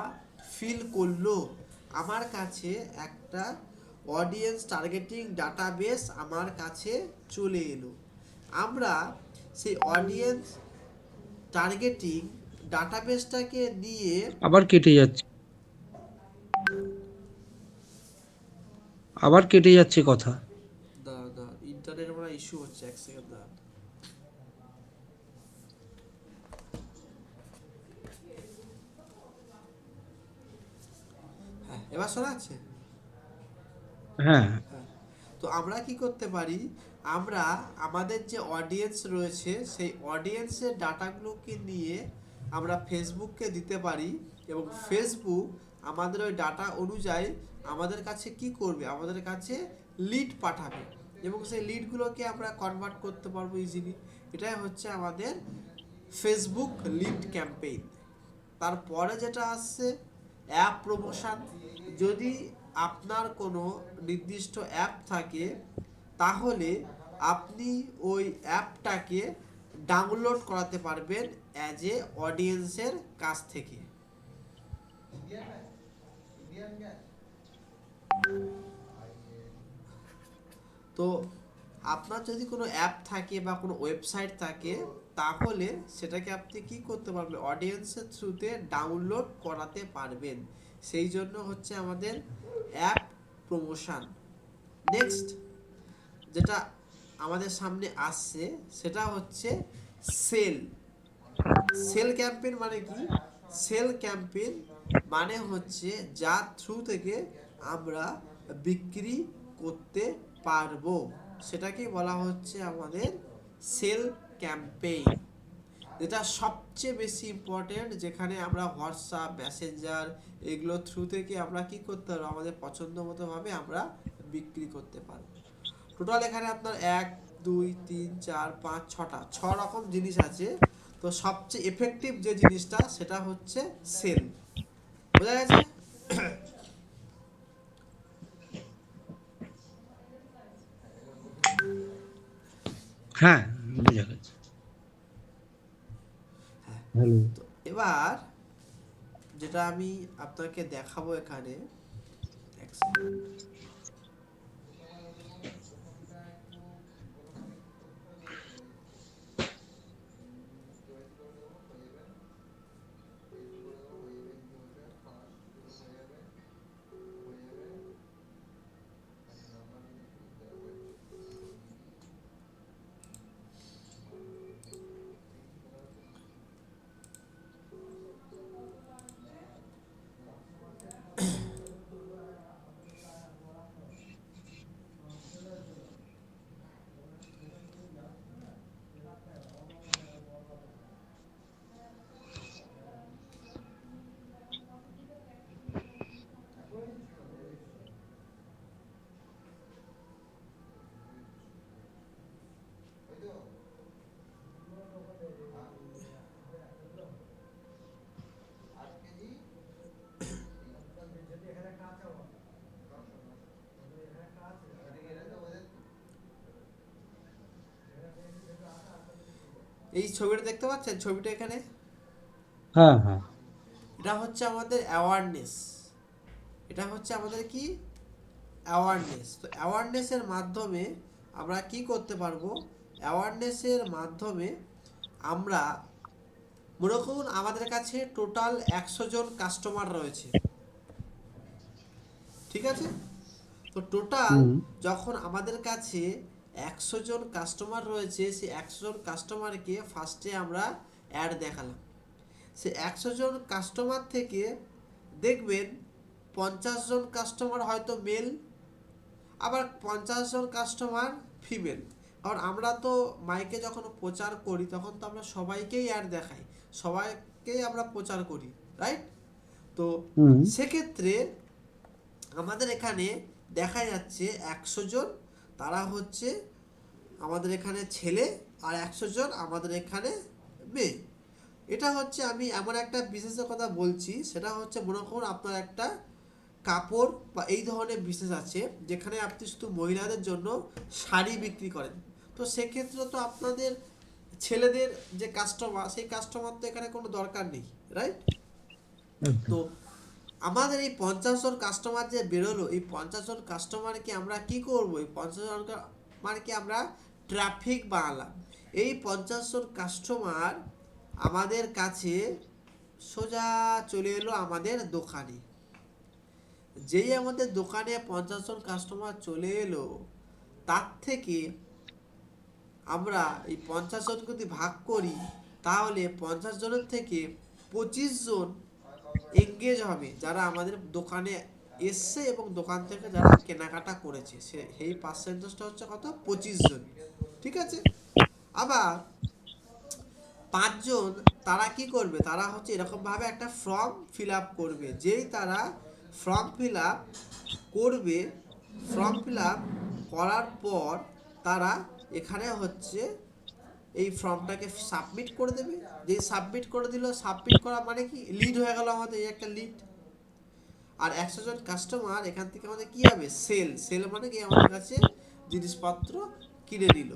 ফিল করলো, আমার কাছে একটা অডিয়েন্স টার্গেটিং ডাটাবেস আমার কাছে চলে এলো। আমরা সেই অডিয়েন্স টার্গেটিং ডাটাবেসটাকে নিয়ে, আবার কেটে যাচ্ছে, আবার কেটে যাচ্ছে কথা। ইন্টারনেট মানে ইস্যু হচ্ছে, এক সেকেন্ড দাঁড়ান। হ্যাঁ এবার শোনা যাচ্ছে? হ্যাঁ, হ্যাঁ। তো আমরা কি করতে পারি? আমরা আমাদের যে অডিয়েন্স রয়েছে সেই অডিয়েন্সের ডাটাগুলোকে নিয়ে আমরা ফেসবুককে দিতে পারি এবং ফেসবুক আমাদের ওই ডাটা অনুযায়ী আমাদের কাছে কি করবে? আমাদের কাছে লিড পাঠাবে এবং সেই লিডগুলোকে আমরা কনভার্ট করতে পারবো ইজিলি। এটাই হচ্ছে আমাদের ফেসবুক লিড ক্যাম্পেইন। তারপরে যেটা আসছে অ্যাপ প্রমোশন। যদি আপনার কোনো নির্দিষ্ট অ্যাপ থাকে তাহলে আপনি ওই অ্যাপটাকে ডাউনলোড করাতে পারবেন অ্যাজ এ অডিয়েন্সের কাছ থেকে। তো আপনার যদি কোনো অ্যাপ থাকে বা কোনো ওয়েবসাইট থাকে তাহলে সেটাকে আপনি কি করতে পারবেন? অডিয়েন্সের থ্রুতে ডাউনলোড করাতে পারবেন। সেই জন্য হচ্ছে আমাদের অ্যাপ প্রমোশন। নেক্সট যেটা আমাদের সামনে আসছে সেটা হচ্ছে সেল। সেল ক্যাম্পেইন মানে কি? সেল ক্যাম্পেইন মানে হচ্ছে যার থ্রু থেকে আমরা বিক্রি করতে পারবো, সেটাকে বলা হচ্ছে আমাদের সেল ক্যাম্পেইন। যেটা সবচেয়ে বেশি ইম্পর্টেন্ট, যেখানে আমরা হোয়াটসঅ্যাপ মেসেঞ্জার এগুলো থ্রু থেকে আমরা কি করতে পারবো? আমাদের পছন্দ মতো ভাবে আমরা বিক্রি করতে পারবো। টোটাল এখানে আপনার 1 2 3 4 5 6টা 6 রকম জিনিস আছে। তো সবচেয়ে এফেক্টিভ যে জিনিসটা সেটা হচ্ছে সেল। বোঝা গেছে? হ্যাঁ, বোঝা গেছে। হ্যালো। তো এবার যেটা আমি আপনাকে দেখাবো এখানে, এক সেকেন্ড। এই ছবিটা দেখতে পাচ্ছেন, ছবিটা এখানে, হ্যাঁ হ্যাঁ এটা হচ্ছে আমাদের অ্যাওয়ারনেস। এটা হচ্ছে আমাদের কি অ্যাওয়ারনেস। তো অ্যাওয়ারনেসের মাধ্যমে আমরা কি করতে পারবো? অ্যাওয়ারনেসের মাধ্যমে আমরা মনে করুন আমাদের কাছে টোটাল 100 জন কাস্টমার রয়েছে, ঠিক আছে? তো টোটাল হুম যখন আমাদের কাছে 100 জন কাস্টমার রয়েছে, সেই 100 জন কাস্টমারকে ফার্স্টে আমরা অ্যাড দেখালাম। সে 100 জন কাস্টমার থেকে দেখবেন 50 জন কাস্টমার হয়তো মেল, আবার 50 জন কাস্টমার ফিমেল। কারণ আমরা তো মাইকে যখন প্রচার করি তখন তো আমরা সবাইকেই অ্যাড দেখাই, সবাইকেই আমরা প্রচার করি, রাইট? তো হুম সেক্ষেত্রে আমাদের এখানে দেখা যাচ্ছে 100 জন তারা হচ্ছে আমাদের এখানে ছেলে, আর 100 জন আমাদের এখানে মেয়ে। এটা হচ্ছে আমি এমন একটা বিশেষের কথা বলছি, সেটা হচ্ছে মনে করুন আপনার একটা কাপড় বা এই ধরনের বিজনেস আছে যেখানে আপনি শুধু মহিলাদের জন্য শাড়ি বিক্রি করেন। তো সেক্ষেত্রে তো আপনাদের ছেলেদের যে কাস্টমার, সেই কাস্টমার তো এখানে কোনো দরকার নেই, রাইট? তো আমাদের এই 50 জন কাস্টমার যে বেরোলো, এই 50 জন কাস্টমারকে আমরা কি করব? এই 50 জন কাস্টমারকে আমরা ট্রাফিক বানালাম। এই 50 জন কাস্টমার আমাদের কাছে সোজা চলে এলো আমাদের দোকানে। যেই আমাদের দোকানে 50 জন কাস্টমার চলে এলো, তার থেকে আমরা এই 50 জন যদি ভাগ করি, তাহলে 50 জনের থেকে 25 জন এঙ্গেজ হবে, যারা আমাদের দোকানে এসছে এবং দোকান থেকে যারা কেনাকাটা করেছে। সেই পার্সেন্টেজটা হচ্ছে কত? 25 জন, ঠিক আছে? আবার 5 জন তারা কি করবে? তারা হচ্ছে এরকমভাবে একটা ফর্ম ফিল আপ করবে। যেই তারা ফর্ম ফিল আপ করবে, ফর্ম ফিল আপ করার পর তারা এখানে হচ্ছে এই ফর্মটাকে সাবমিট করে দেবে। যেই সাবমিট করে দিল, সাবমিট করা মানে কি লিড হয়ে গেল আমাদের, এই একটা লিড। আর 100 জন কাস্টমার এখান থেকে আমাদের কি হবে? সেল। সেল মানে কি আমাদের কাছে জিনিসপত্র কিনে নিল।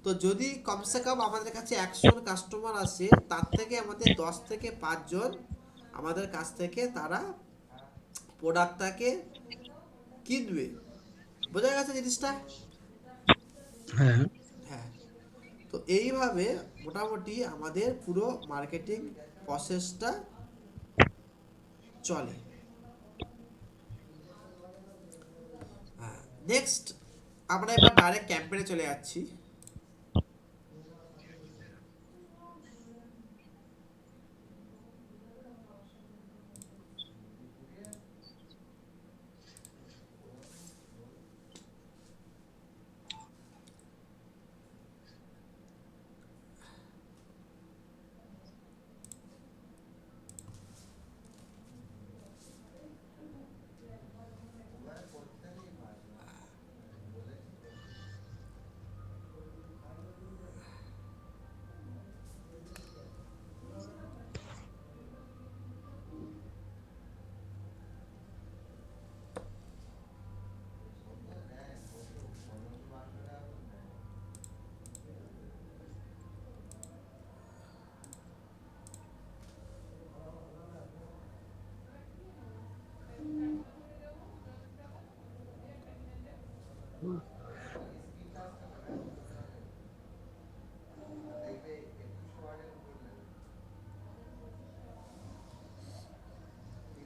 তো যদি কমসে কম আমাদের কাছে 100 জন কাস্টমার আসে, তার থেকে আমাদের 10 থেকে 5 জন আমাদের কাছ থেকে তারা প্রোডাক্টটাকে কিনবে। বোঝা গেছে জিনিসটা? হ্যাঁ হ্যাঁ। তো এইভাবে মোটামুটি আমাদের পুরো মার্কেটিং প্রসেসটা চলে। হ্যাঁ, নেক্সট আমরা এবার ডাইরেক্ট ক্যাম্পেইনে চলে যাচ্ছি।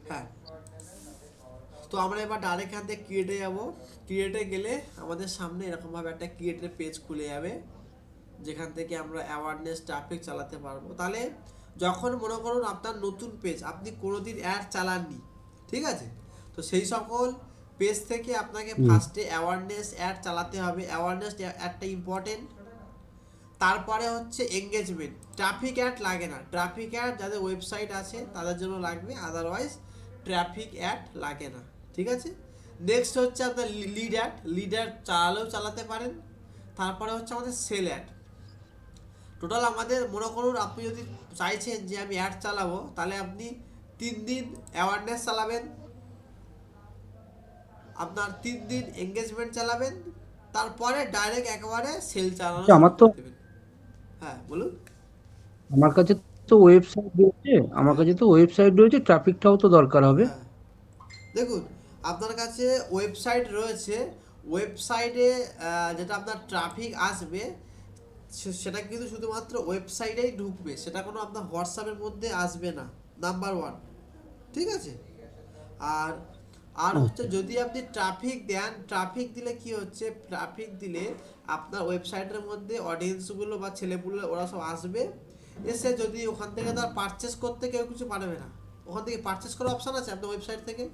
হ্যাঁ, তো আমরা এবার ডাইরেক্ট এখান থেকে ক্রিয়েটে যাব। ক্রিয়েটে গেলে আমাদের সামনে এরকমভাবে একটা ক্রিয়েটের পেজ খুলে যাবে, যেখান থেকে আমরা অ্যাওয়ারনেস ট্রাফিক চালাতে পারবো। তাহলে যখন মনে করুন আপনার নতুন পেজ, আপনি কোনোদিন অ্যাড চালাননি, ঠিক আছে? তো সেই সকল পেজ থেকে আপনাকে হুম ফার্স্টে অ্যাওয়ারনেস অ্যাড চালাতে হবে। অ্যাওয়ারনেস অ্যাডটা ইম্পর্টেন্ট। তারপরে হচ্ছে এঙ্গেজমেন্ট। ট্রাফিক অ্যাড লাগে না। ট্রাফিক অ্যাড যাদের ওয়েবসাইট আছে তাদের জন্য লাগবে, আদারওয়াইজ ট্রাফিক অ্যাড লাগে না, ঠিক আছে? নেক্সট হচ্ছে আপনার লিড অ্যাড। লিড অ্যাড চালালেও চালাতে পারেন। তারপরে হচ্ছে আমাদের সেল অ্যাড। টোটাল আমাদের মনে করুন আপনি যদি চাইছেন যে আমি অ্যাড চালাবো, তাহলে আপনি 3 দিন অ্যাওয়ারনেস চালাবেন, আপনার 3 দিন এঙ্গেজমেন্ট চালাবেন, তারপরে ডাইরেক্ট একেবারে সেল চালানো শুরু আমার তো করে দেবেন। হ্যাঁ বলুন। আমার কাছে তো ওয়েবসাইট রয়েছে, আমার কাছে তো ওয়েবসাইট রয়েছে, ট্রাফিকটাও তো দরকার হবে। হ্যাঁ দেখুন, আপনার কাছে ওয়েবসাইট রয়েছে, ওয়েবসাইটে যেটা আপনার ট্রাফিক আসবে সেটা কিন্তু শুধুমাত্র ওয়েবসাইটেই ঢুকবে, সেটা কোনো আপনার হোয়াটসঅ্যাপের মধ্যে আসবে না, নাম্বার ওয়ান। ঠিক আছে। আর আর হচ্ছে যদি আপনি ট্রাফিক দেন, ট্রাফিক দিলে কি হচ্ছে, ট্রাফিক দিলে আপনার ওয়েবসাইটের মধ্যে অডিয়েন্সগুলো বা ছেলেপুলে ওরা সব আসবে, এসে যদি ওখান থেকে তার পারচেস করতে কেউ কিছু পারবে না। ওখান থেকে পারচেস করার অপশান আছে আপনার ওয়েবসাইট থেকে।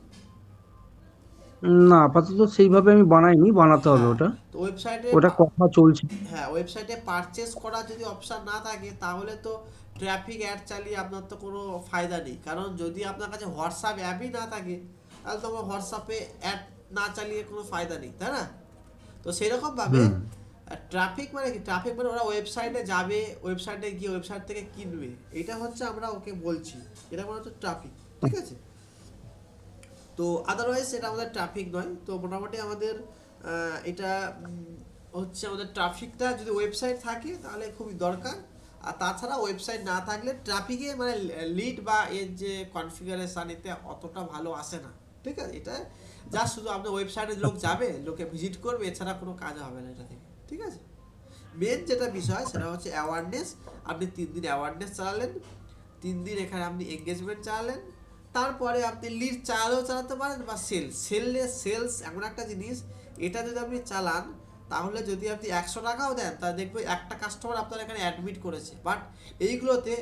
না, আপাতত সেইভাবে আমি বানাইনি, বানাতে হবে হ্যাঁ, ওটা। তো ওয়েবসাইটে ওটা কথা চলছে। হ্যাঁ ওয়েবসাইটে পারচেস করার যদি অপশান না থাকে তাহলে তো ট্রাফিক অ্যাড চালিয়ে আপনার তো কোনো ফায়দা নেই, কারণ যদি আপনার কাছে হোয়াটসঅ্যাপ অ্যাপই না থাকে তাহলে তো আমার হোয়াটসঅ্যাপে অ্যাড না চালিয়ে কোনো ফায়দা নেই, তাই না? তো সেরকমভাবে হুম। ট্রাফিক মানে কি, ট্রাফিক মানে ওরা ওয়েবসাইটে যাবে, ওয়েবসাইটে গিয়ে ওয়েবসাইট থেকে কিনবে, এটা হচ্ছে আমরা ওকে বলছি, এটা মানে হচ্ছে ট্রাফিক। ঠিক আছে। তো আদারওয়াইজ এটা আমাদের ট্রাফিক নয়। তো মোটামুটি আমাদের এটা হচ্ছে আমাদের ট্রাফিকটা যদি ওয়েবসাইট থাকে তাহলে খুবই দরকার। আর তাছাড়া ওয়েবসাইট না থাকলে ট্রাফিকে মানে লিড বা এর যে কনফিগারেশন এতে অতটা ভালো আসে না। ঠিক আছে, এটা যা শুধু আপনার ওয়েবসাইটে লোক যাবে, লোকে ভিজিট করবে, এছাড়া কোনো কাজ হবে না এটা থেকে। ঠিক আছে। মেন যেটা বিষয় সেটা হচ্ছে অ্যাওয়ারনেস। আপনি 3 দিন অ্যাওয়ারনেস চালালেন, 3 দিন এখানে আপনি এঙ্গেজমেন্ট চালালেন, তারপরে আপনি লিড চালালেও চালাতে পারেন বা সেলস এমন একটা জিনিস, এটা যদি আপনি চালান তাহলে যদি আপনি 100 টাকাও দেন তা দেখবে একটা কাস্টমার আপনার এখানে অ্যাডমিট করেছে, বাট এইগুলোতে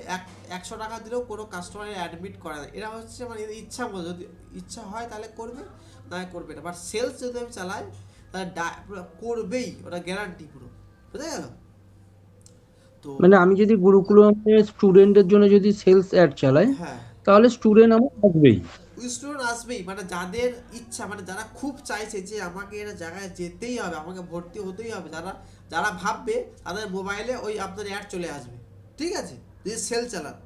100 টাকা দিলেও কোনো কাস্টমার অ্যাডমিট করে না। এরা হচ্ছে মানে এদের ইচ্ছা মতো, যদি ইচ্ছা হয় তাহলে করবে, না করবে না। বাট সেলস যদি আমি চালাই তাহলে পুরো করবেই, ওটা গ্যারান্টি পুরো। বুঝা গেল? তো মানে আমি যদি গুরুকুলমে স্টুডেন্টের জন্য যদি সেলস অ্যাড চালাই, হ্যাঁ, তাহলে স্টুডেন্ট আমার আসবেই। স্টুডেন্ট আসবেই, মানে যাদের ইচ্ছা, মানে যারা খুব চাইছে যে আমাকে এটা জায়গায় যেতেই হবে, আমাকে ভর্তি হতেই হবে, যারা যারা ভাববে তাদের মোবাইলে ওই আপনার অ্যাড চলে আসবে। ঠিক আছে, যদি সেল চালান।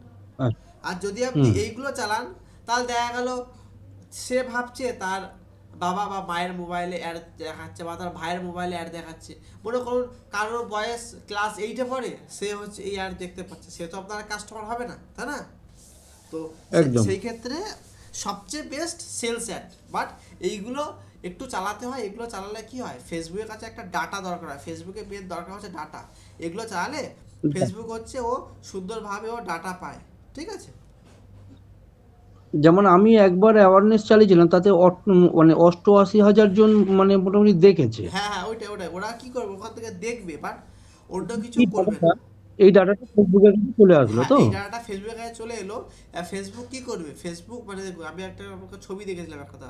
আচ্ছা। আর যদি আপনি হুম। এইগুলো চালান তাহলে দেখা গেল সে ভাবছে তার বাবা বা মায়ের মোবাইলে অ্যাড দেখাচ্ছে বা তার ভাইয়ের মোবাইলে অ্যাড দেখাচ্ছে। মনে করুন কারোর বয়স ক্লাস 8-এ পড়ে, সে হচ্ছে এই অ্যাড দেখতে পাচ্ছে, সে তো আপনার কাস্টমার হবে না, তাই না? তো একদম। সেই ক্ষেত্রে সবচেয়ে বেস্ট সেলস অ্যাড। বাট এইগুলো একটু চালাতে হয়, এগুলো চালালে কি হয়, ফেসবুকের কাছে একটা ডাটা দরকার হয়, ফেসবুকে মেন দরকার হচ্ছে ডাটা। এগুলো চালালে ফেসবুক হচ্ছে ও সুন্দরভাবে ও ডাটা পায়। ঠিক আছে। যেমন আমি একবার অ্যাওয়ারনেস চালিয়েছিলাম, তাতে মানে 88,000 জন মানে মোটামুটি দেখেছে। হ্যাঁ হ্যাঁ, ওইটাই ওইটাই, ওরা কি করবে ওখান থেকে দেখবে, বাট অন্য কিছু এই করবে ডাটাটা না। এই ডাটাটা ফেসবুকের কাছে চলে আসলো হ্যাঁ, তো। এই ডাটাটা ফেসবুকের কাছে চলে এলো। ফেসবুক কি করবে, ফেসবুক মানে দেখুন, আমি একটা আমাকে ছবি দেখেছিলাম একটা,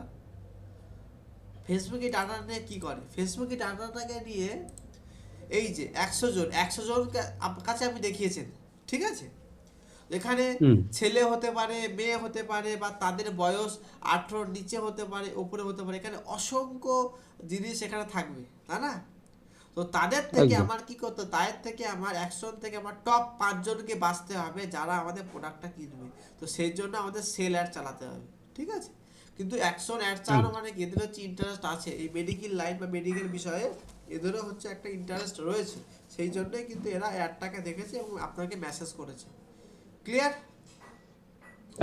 ফেসবুক এই ডাটা নিয়ে কি করে, ফেসবুক এই ডাটাটাকে নিয়ে এই যে 100 জন কাছে আপনি দেখিয়েছেন। ঠিক আছে। এখানে হুম। ছেলে হতে পারে, মেয়ে হতে পারে, বা তাদের বয়স 18-র নিচে হতে পারে, উপরে হতে পারে, এখানে অসংখ্য জিনিস এখানে থাকবে, তাই না? তো তাদের থেকে একদম। আমার কি করতে, তাদের থেকে আমার 100 থেকে আমার টপ 5 জনকে বাঁচতে হবে যারা আমাদের প্রোডাক্টটা কিনবে। তো সেই জন্য আমাদের সেল অ্যাড চালাতে হবে। ঠিক আছে। কিন্তু 100 অ্যাড চালানো মানে কি, এদের হচ্ছে ইন্টারেস্ট আছে এই মেডিকেল লাইন বা মেডিকেল বিষয়ে, এদেরও হচ্ছে একটা ইন্টারেস্ট রয়েছে। সেই জন্যই কিন্তু এরা অ্যাডটাকে দেখেছে এবং আপনাকে মেসেজ করেছে। ক্লিয়ার?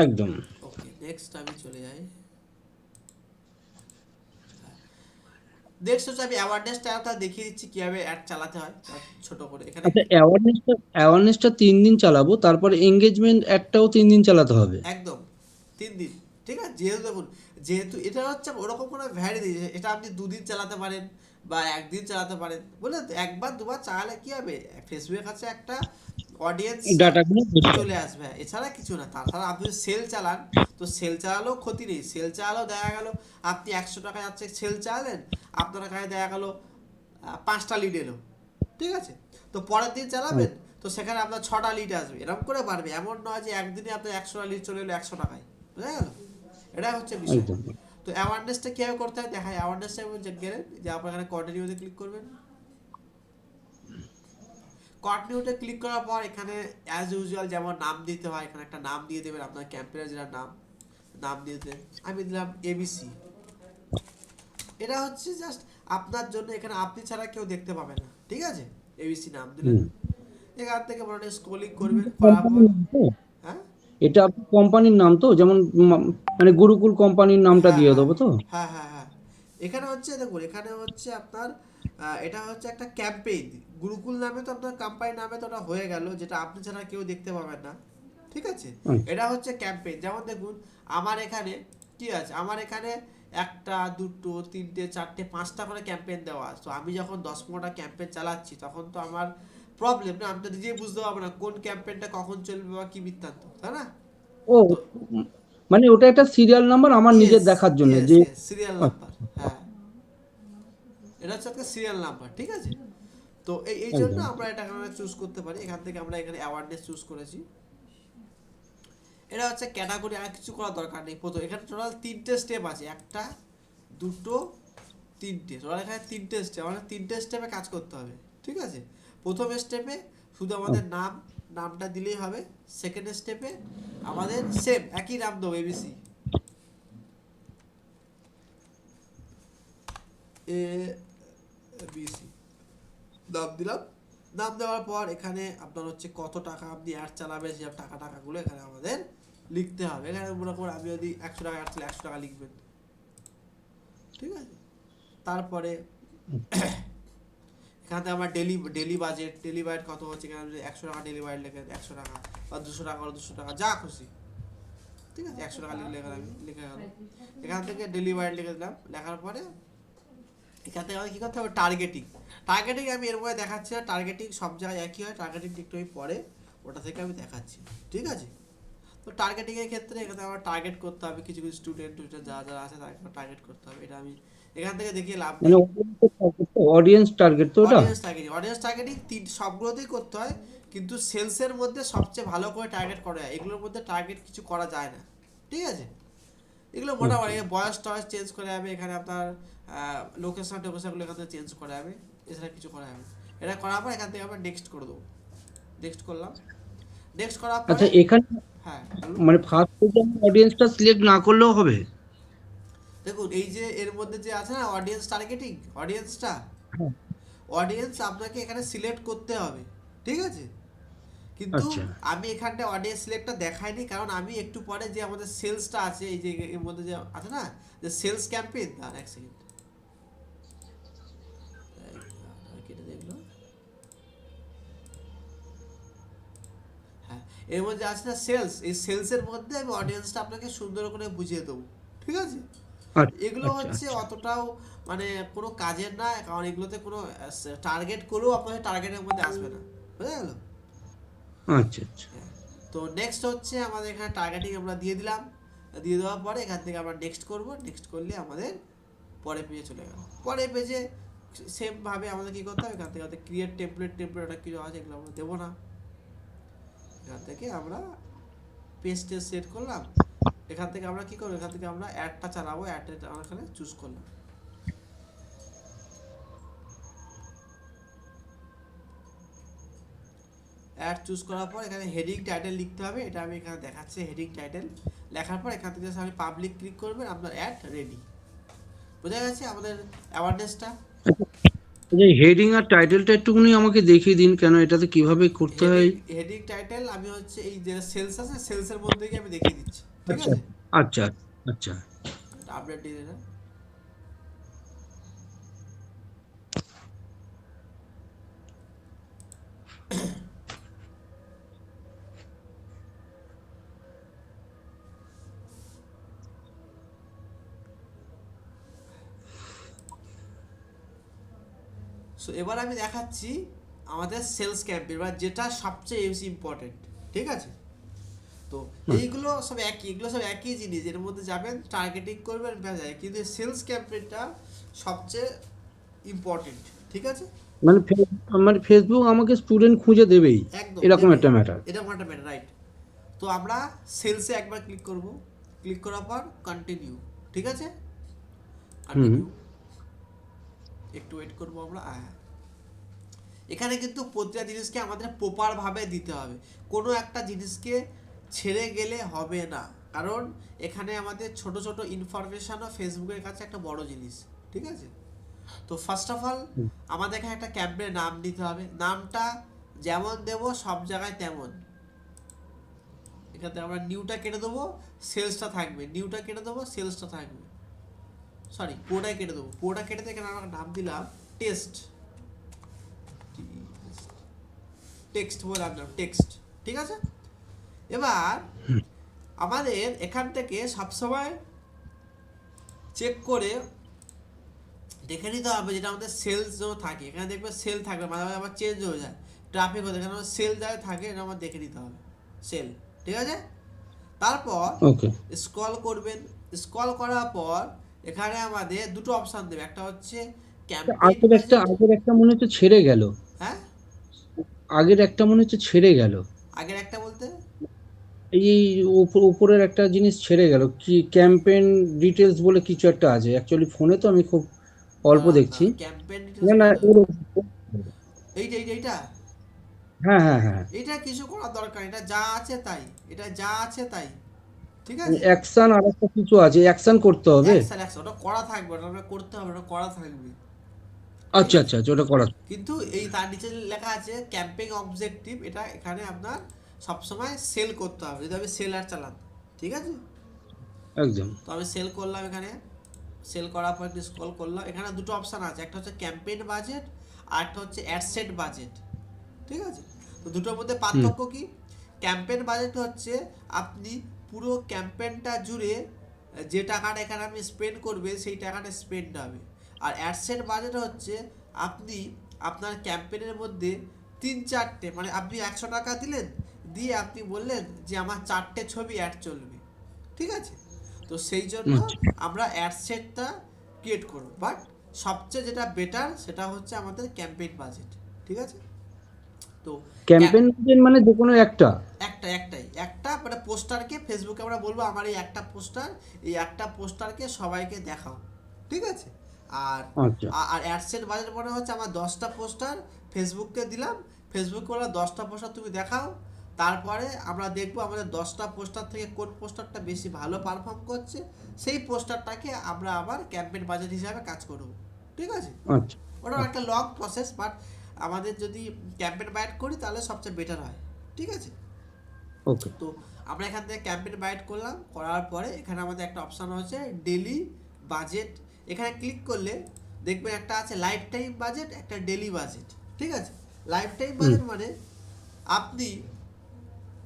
একদম। ওকে, নেক্সট আমি চলে যাই। নেক্সট হচ্ছে আমি অ্যাওয়ারনেসটা দেখিয়ে দিচ্ছি কিভাবে অ্যাড চালাতে হয় ছোট করে এখানে। আচ্ছা, অ্যাওয়ারনেসটা 3 দিন চালাবো, তারপরে এঙ্গেজমেন্ট একটাও 3 দিন চালাতে হবে। একদম 3 দিন। ঠিক আছে, যেহেতু দেখুন, যেহেতু এটা হচ্ছে ওরকম কোনো ভ্যারি নেই, এটা আপনি 2 দিন চালাতে পারেন বা 1 দিন চালাতে পারেন, বুঝলেন তো? একবার দুবার চালালে কি হবে, ফেসবুকের কাছে একটা অডিয়েন্স ডাটাগুলো বেশি চলে হবে। আসবে, এছাড়া কিছু না। তাছাড়া আপনি সেল চালান, তো সেল চালালেও ক্ষতি নেই, সেল চালালেও দেখা গেল আপনি 100 টাকা যাচ্ছে সেল চালালেন, আপনার কাছে দেখা গেল 5টা লিড এলো। ঠিক আছে। তো পরের দিন চালাবেন, তো সেখানে আপনার 6টা লিড আসবে, এরকম করে বাড়বে। এমন নয় যে একদিনে আপনার 100টা লিড চলে এলো 100 টাকায়। বুঝা গেল? এটা হচ্ছে বিষয়। একদম। তো অ্যাওয়ারনেসটা কীভাবে করতে হয় দেখায়। অ্যাওয়ারনেসটা গেলেন যে আপনার এখানে কন্টিনিউতে ক্লিক করবেন, কন্টিনিউতে ক্লিক করার পর এখানে অ্যাজ ইউজুয়াল যেমন নাম দিতে হয়, এখানে একটা নাম দিয়ে দেবেন, আপনার ক্যাম্পেনের যেটা নাম দিয়ে দেবেন। আমি দিলাম এবিসি। এটা হচ্ছে জাস্ট আপনার জন্য, এখানে আপনি ছাড়া কেউ দেখতে পাবে না। ঠিক আছে, এবিসি নাম দিলেন। হুম। এখান থেকে মোটামুটি স্ক্রোলিং করবেন, করার পর হ্যাঁ এটা আপনার কোম্পানির নাম তো, যেমন মানে গুরুকুল কোম্পানির নামটা হ্যাঁ দিয়ে হ্যাঁ দেবো তো? হ্যাঁ হ্যাঁ হ্যাঁ এখানে হচ্ছে দেখুন, এখানে হচ্ছে আপনার এটা হচ্ছে একটা ক্যাম্পেইন। গুরুকুল নামে তো আপনার কোম্পানি নামে তো ওটা হয়ে গেল, যেটা আপনি ছাড়া কেউ দেখতে পাবেন না, ঠিক আছে? আচ্ছা। এটা হচ্ছে ক্যাম্পেইন। যেমন দেখুন আমার এখানে কি আছে, আমার এখানে একটা দুটো তিনটে চারটে পাঁচটা করে ক্যাম্পেইন দেওয়া আছে। তো আমি যখন 10-15টা ক্যাম্পেইন চালাচ্ছি তখন তো আমার প্রবলেম না, আমি তো নিজেই বুঝতে পারবো না কোন ক্যাম্পেইনটা কখন চলবে বা কি বৃত্তান্ত, তাই না? ও, তো মানে ওটা একটা সিরিয়াল নাম্বার আমার নিজের ইয়েস দেখার জন্য ইয়েস যে। ইয়েস সিরিয়াল নাম্বার, হ্যাঁ এটা হচ্ছে একটা সিরিয়াল নাম্বার, ঠিক আছে? তো এই জন্য একদম। আমরা এটা এখানে চুজ করতে পারি। এখান থেকে আমরা এখানে অ্যাওয়ারনেস চুজ করেছি। এটা হচ্ছে ক্যাটাগরি, আর কিছু করার দরকার নেই। প্রথম এখানে টোটাল 3টে স্টেপ আছে, একটা দুটো তিনটে, টোটাল এখানে 3টে স্টেপ, আমাদের 3টে স্টেপে কাজ করতে হবে, ঠিক আছে? প্রথম স্টেপে শুধু আমাদের নামটা দিলেই হবে। সেকেন্ড স্টেপে আমাদের সেম একই নাম দেবো, এবিসি এ বিসি নাম দিলাম। নাম দেওয়ার পর এখানে আপনার হচ্ছে কত টাকা আপনি অ্যাড চালাবেন, সেই টাকাগুলো এখানে আমাদের লিখতে হবে। এখানে মনে করুন আমি যদি 100 টাকা অ্যাড চালাই 100 টাকা লিখবেন, ঠিক আছে? তারপরে এখানে আমার ডেলি বাজেট কত হচ্ছে, এখানে যদি 100 টাকা ডেলি বাজেট লেখেন 100 টাকা, বা 200 টাকা হলে 200 টাকা, যা খুশি, ঠিক আছে? 100 টাকা লিখলে এখানে আমি লিখে গেল। এখান থেকে ডেলি বাজেট লিখে দিলাম। লেখার পরে এখান থেকে আমাদের কী করতে হবে, টার্গেটিং আমি এর মধ্যে দেখাচ্ছি না, টার্গেটিং সব জায়গায় একই হয়। টার্গেটিং একটু আমি পরে ওটা থেকে আমি দেখাচ্ছি, ঠিক আছে? তো টার্গেটিংয়ের ক্ষেত্রে এখানে আমার টার্গেট করতে হবে কিছু কিছু স্টুডেন্ট যারা আছে তাদেরকে টার্গেট করতে হবে। এটা আমি এখান থেকে দেখিয়ে লাভ মানে নেই। অডিয়েন্স টার্গেট তো ওটা? অডিয়েন্স টার্গেটিং সবগুলোতেই করতে হয়, কিন্তু সেলসের মধ্যে সবচেয়ে ভালো করে টার্গেট করা যায়। এগুলোর মধ্যে টার্গেট কিছু করা যায় না, ঠিক আছে? এগুলো মোটামুটি বয়স টয়স চেঞ্জ করে যাবে, এখানে আপনার টোকেশনগুলো এখান থেকে চেঞ্জ করা যাবে, এছাড়া কিছু করা যাবে। এটা করার পর এখান থেকে আমরা নেক্সট করে দেবো। নেক্সট করলাম। নেক্সট করার পরে আচ্ছা, এখানে হ্যাঁ বলুন। মানে ফার্স্ট পেজে আমি অডিয়েন্সটা সিলেক্ট না করলেও হবে? দেখুন এই যে এর মধ্যে যে আছে না অডিয়েন্স টার্গেটিং, হ্যাঁ। অডিয়েন্স আপনাকে এখানে সিলেক্ট করতে হবে, ঠিক আছে? কিন্তু আচ্ছা আমি এখানটা অডিয়েন্স সিলেক্টটা দেখাইনি, কারণ আমি একটু পরে যে আমাদের সেলসটা আছে, এই যে এর মধ্যে যে আছে না যে সেলস ক্যাম্পেইন, দাঁড়ান এক সেকেন্ড কেটে দেখলো। হ্যাঁ, এর মধ্যে আছে না সেলস, এই সেলসের মধ্যে আমি অডিয়েন্সটা আপনাকে সুন্দর করে বুঝিয়ে দেবো, ঠিক আছে? আচ্ছা এগুলো আচ্ছা হচ্ছে আচ্ছা অতটাও মানে কোনো কাজের না, কারণ এগুলোতে কোনো টার্গেট করেও আপনার টার্গেটের মধ্যে আসবে না, বুঝা গেল? আচ্ছা আচ্ছা। হ্যাঁ। তো নেক্সট হচ্ছে আমাদের এখানে টার্গেটিং আমরা দিয়ে দিলাম। দিয়ে দেওয়ার পরে এখান থেকে আমরা নেক্সট করব। নেক্সট করলে আমাদের পরের পেজে চলে গেল। পরের পেজে সেমভাবে আমাদের কী করতে হবে, এখান থেকে আমাদের ক্রিয়েট টেমপ্লেট ওটা কিছু আছে, এগুলো আমরা দেবো না। এখান থেকে আমরা পেজটা সেট করলাম। এখান থেকে আমরা কী করবো, এখান থেকে আমরা অ্যাডটা চালাবো, অ্যাডটা আমরা এখানে চুজ করলাম। অ্যাড চুজ করার পর এখানে হেডিং টাইটেল লিখতে হবে, এটা আমি এখানে দেখাচ্ছি। হেডিং টাইটেল লেখার পর এখান থেকে আপনি পাবলিক ক্লিক করবেন, আপনার অ্যাড রেডি। বোঝা গেছে আমাদের অ্যাওয়ারনেসটা? এই হেডিং আর টাইটেলটা একটুখানি আমাকে দেখিয়ে দিন, কেন এটাতে কিভাবে করতে হয়? হেডিং টাইটেল আমি হচ্ছে এই যে সেলস আছে সেলসের মধ্যে গিয়ে আমি দেখিয়ে দিচ্ছি, ঠিক আচ্ছা আছে? আচ্ছা আচ্ছা। আপডেট দিয়ে দেন। সো এবার আমি দেখাচ্ছি আমাদের সেলস ক্যাম্পেইন, বা যেটা সবচেয়ে বেশি ইম্পর্টেন্ট, ঠিক আছে? তো এইগুলো সব একই জিনিস, এর মধ্যে যাবেন টার্গেটিং করবেন যায়, কিন্তু সেলস ক্যাম্পেইনটা সবচেয়ে ইম্পর্টেন্ট, ঠিক আছে? মানে মানে ফেসবুক আমাকে স্টুডেন্ট খুঁজে দেবেই, একদম এরকম দেবে, একটা ম্যাটার? এটা একটা ম্যাটার, রাইট? তো আমরা সেলসে একবার ক্লিক করব। ক্লিক করার পর কন্টিনিউ, ঠিক আছে? হুম। কন্টিনিউ, একটু ওয়েট করবো আমরা। হ্যাঁ, এখানে কিন্তু প্রতিটা জিনিসকে আমাদের প্রপার ভাবে দিতে হবে, কোনো একটা জিনিসকে ছেড়ে গেলে হবে না, কারণ এখানে আমাদের ছোট ছোট ইনফরমেশনও ফেসবুকের কাছে একটা বড় জিনিস, ঠিক আছে? তো ফার্স্ট অফ অল আমাদের এখানে একটা ক্যাম্পের নাম দিতে হবে। নামটা যেমন দেবো সব জায়গায় তেমন। এখান থেকে আমরা নিউটা কেটে দেবো, সেলসটা থাকবে, নিউটা কেটে দেবো, সেলসটা থাকবে, সরি পুরোটাই কেটে দেবো, পুরোটা কেটে দিয়ে এখানে আমরা নাম দিলাম টেস্ট, টেক্সট বলে রাখলাম টেক্সট। ঠিক আছে, এবার আমাদের এখান থেকে সবসময় চেক করে দেখে নিতে হবে যেটা আমাদের সেলস যেন থাকে। এখানে দেখবে সেল থাকবে, মাঝে মাঝে আবার চেঞ্জ হয়ে যায়, ট্রাফিক হতে, এখানে সেল যাতে থাকে এটা আমার দেখে নিতে হবে, সেল। ঠিক আছে, তারপর ওকে। স্ক্রল করবেন, স্ক্রল করার পর এখানে আমাদের দুটো অপশান দেবে, একটা হচ্ছে ক্যাম্পেইন বাজেট। আগের একটা মনে হচ্ছে ছেড়ে গেল। হ্যাঁ, আগের একটা মনে হচ্ছে ছেড়ে গেল। আগের একটা বলতে এই উপরের একটা জিনিস ছেড়ে গেল, কি ক্যাম্পেইন ডিটেলস বলে কিছু একটা আছে। অ্যাকচুয়ালি ফোনে তো আমি খুব অল্প না, দেখছি। ক্যাম্পেইন না ডিটেলস না, বলতে এর এইটা হ্যাঁ হ্যাঁ হ্যাঁ, এটা কিছু করার দরকার, এটা যা আছে তাই, এটা যা আছে তাই। ঠিক আছে, অ্যাকশন আর একটা কিছু আছে, অ্যাকশন করতে হবে। একশো ওটা করা থাকবে, ওটা আমরা করতে হবে, ওটা করা থাকবে। ঠিক আচ্ছা আছে, আচ্ছা আচ্ছা, ওটা করা। কিন্তু এই তার নিচে লেখা আছে ক্যাম্পেইন অবজেক্টিভ, এটা এখানে আপনার সবসময় সেল করতে হবে যদি আপনি সেলার চালান। ঠিক আছে, একদম। তো আমি সেল করলাম, এখানে সেল করার পর স্ক্রল করলাম, এখানে দুটো অপশান আছে, একটা হচ্ছে ক্যাম্পেইন বাজেট আর একটা হচ্ছে অ্যাডসেট বাজেট। ঠিক আছে, তো দুটোর মধ্যে হুম। পার্থক্য কি? ক্যাম্পেইন বাজেট হচ্ছে আপনি পুরো ক্যাম্পেইনটা জুড়ে যে টাকাটা এখানে আপনি স্পেন্ড করবেন সেই টাকাটা স্পেন্ড হবে। আর অ্যাডসেট বাজেট হচ্ছে আপনি আপনার ক্যাম্পেইনের মধ্যে 3-4টে, মানে আপনি 100 টাকা দিলেন, দিয়ে আপনি বললেন যে আমার 4টে ছবি অ্যাড চলবে। ঠিক আছে, তো সেই জন্য আচ্ছা। আমরা অ্যাডসেটটা ক্রিয়েট করব, বাট সবচেয়ে যেটা বেটার সেটা হচ্ছে আমাদের ক্যাম্পেইন বাজেট। ঠিক আছে, তো ক্যাম্পেইন মানে যে কোনো একটা। একটা মানে পোস্টারকে ফেসবুকে আমরা বলবো আমার এই একটা পোস্টার, এই একটা পোস্টারকে সবাইকে দেখাও। ঠিক আছে, আর আচ্ছা আর অ্যাডসেট বাজেট মনে হচ্ছে আমার 10টা পোস্টার ফেসবুককে দিলাম, ফেসবুকে বললাম 10টা পোস্টার তুমি দেখাও, তারপরে আমরা দেখবো আমাদের 10টা পোস্টার থেকে কোন পোস্টারটা বেশি ভালো পারফর্ম করছে, সেই পোস্টারটাকে আমরা আবার ক্যাম্পেইন বাজেট হিসাবে কাজ করব। ঠিক আছে, আচ্ছা। ওটাও একটা লং প্রসেস, বাট আমাদের যদি ক্যাম্পেইন বাজেট করি তাহলে সবচেয়ে বেটার হয়। ঠিক আছে, ওকে। তো আমরা এখান থেকে ক্যাম্পেইন বাইট করলাম, করার পরে এখানে আমাদের একটা অপশান হচ্ছে ডেলি বাজেট, এখানে ক্লিক করলে দেখবেন একটা আছে লাইফ টাইম বাজেট, একটা ডেলি বাজেট। ঠিক আছে, লাইফ টাইম হুম। বাজেট মানে আপনি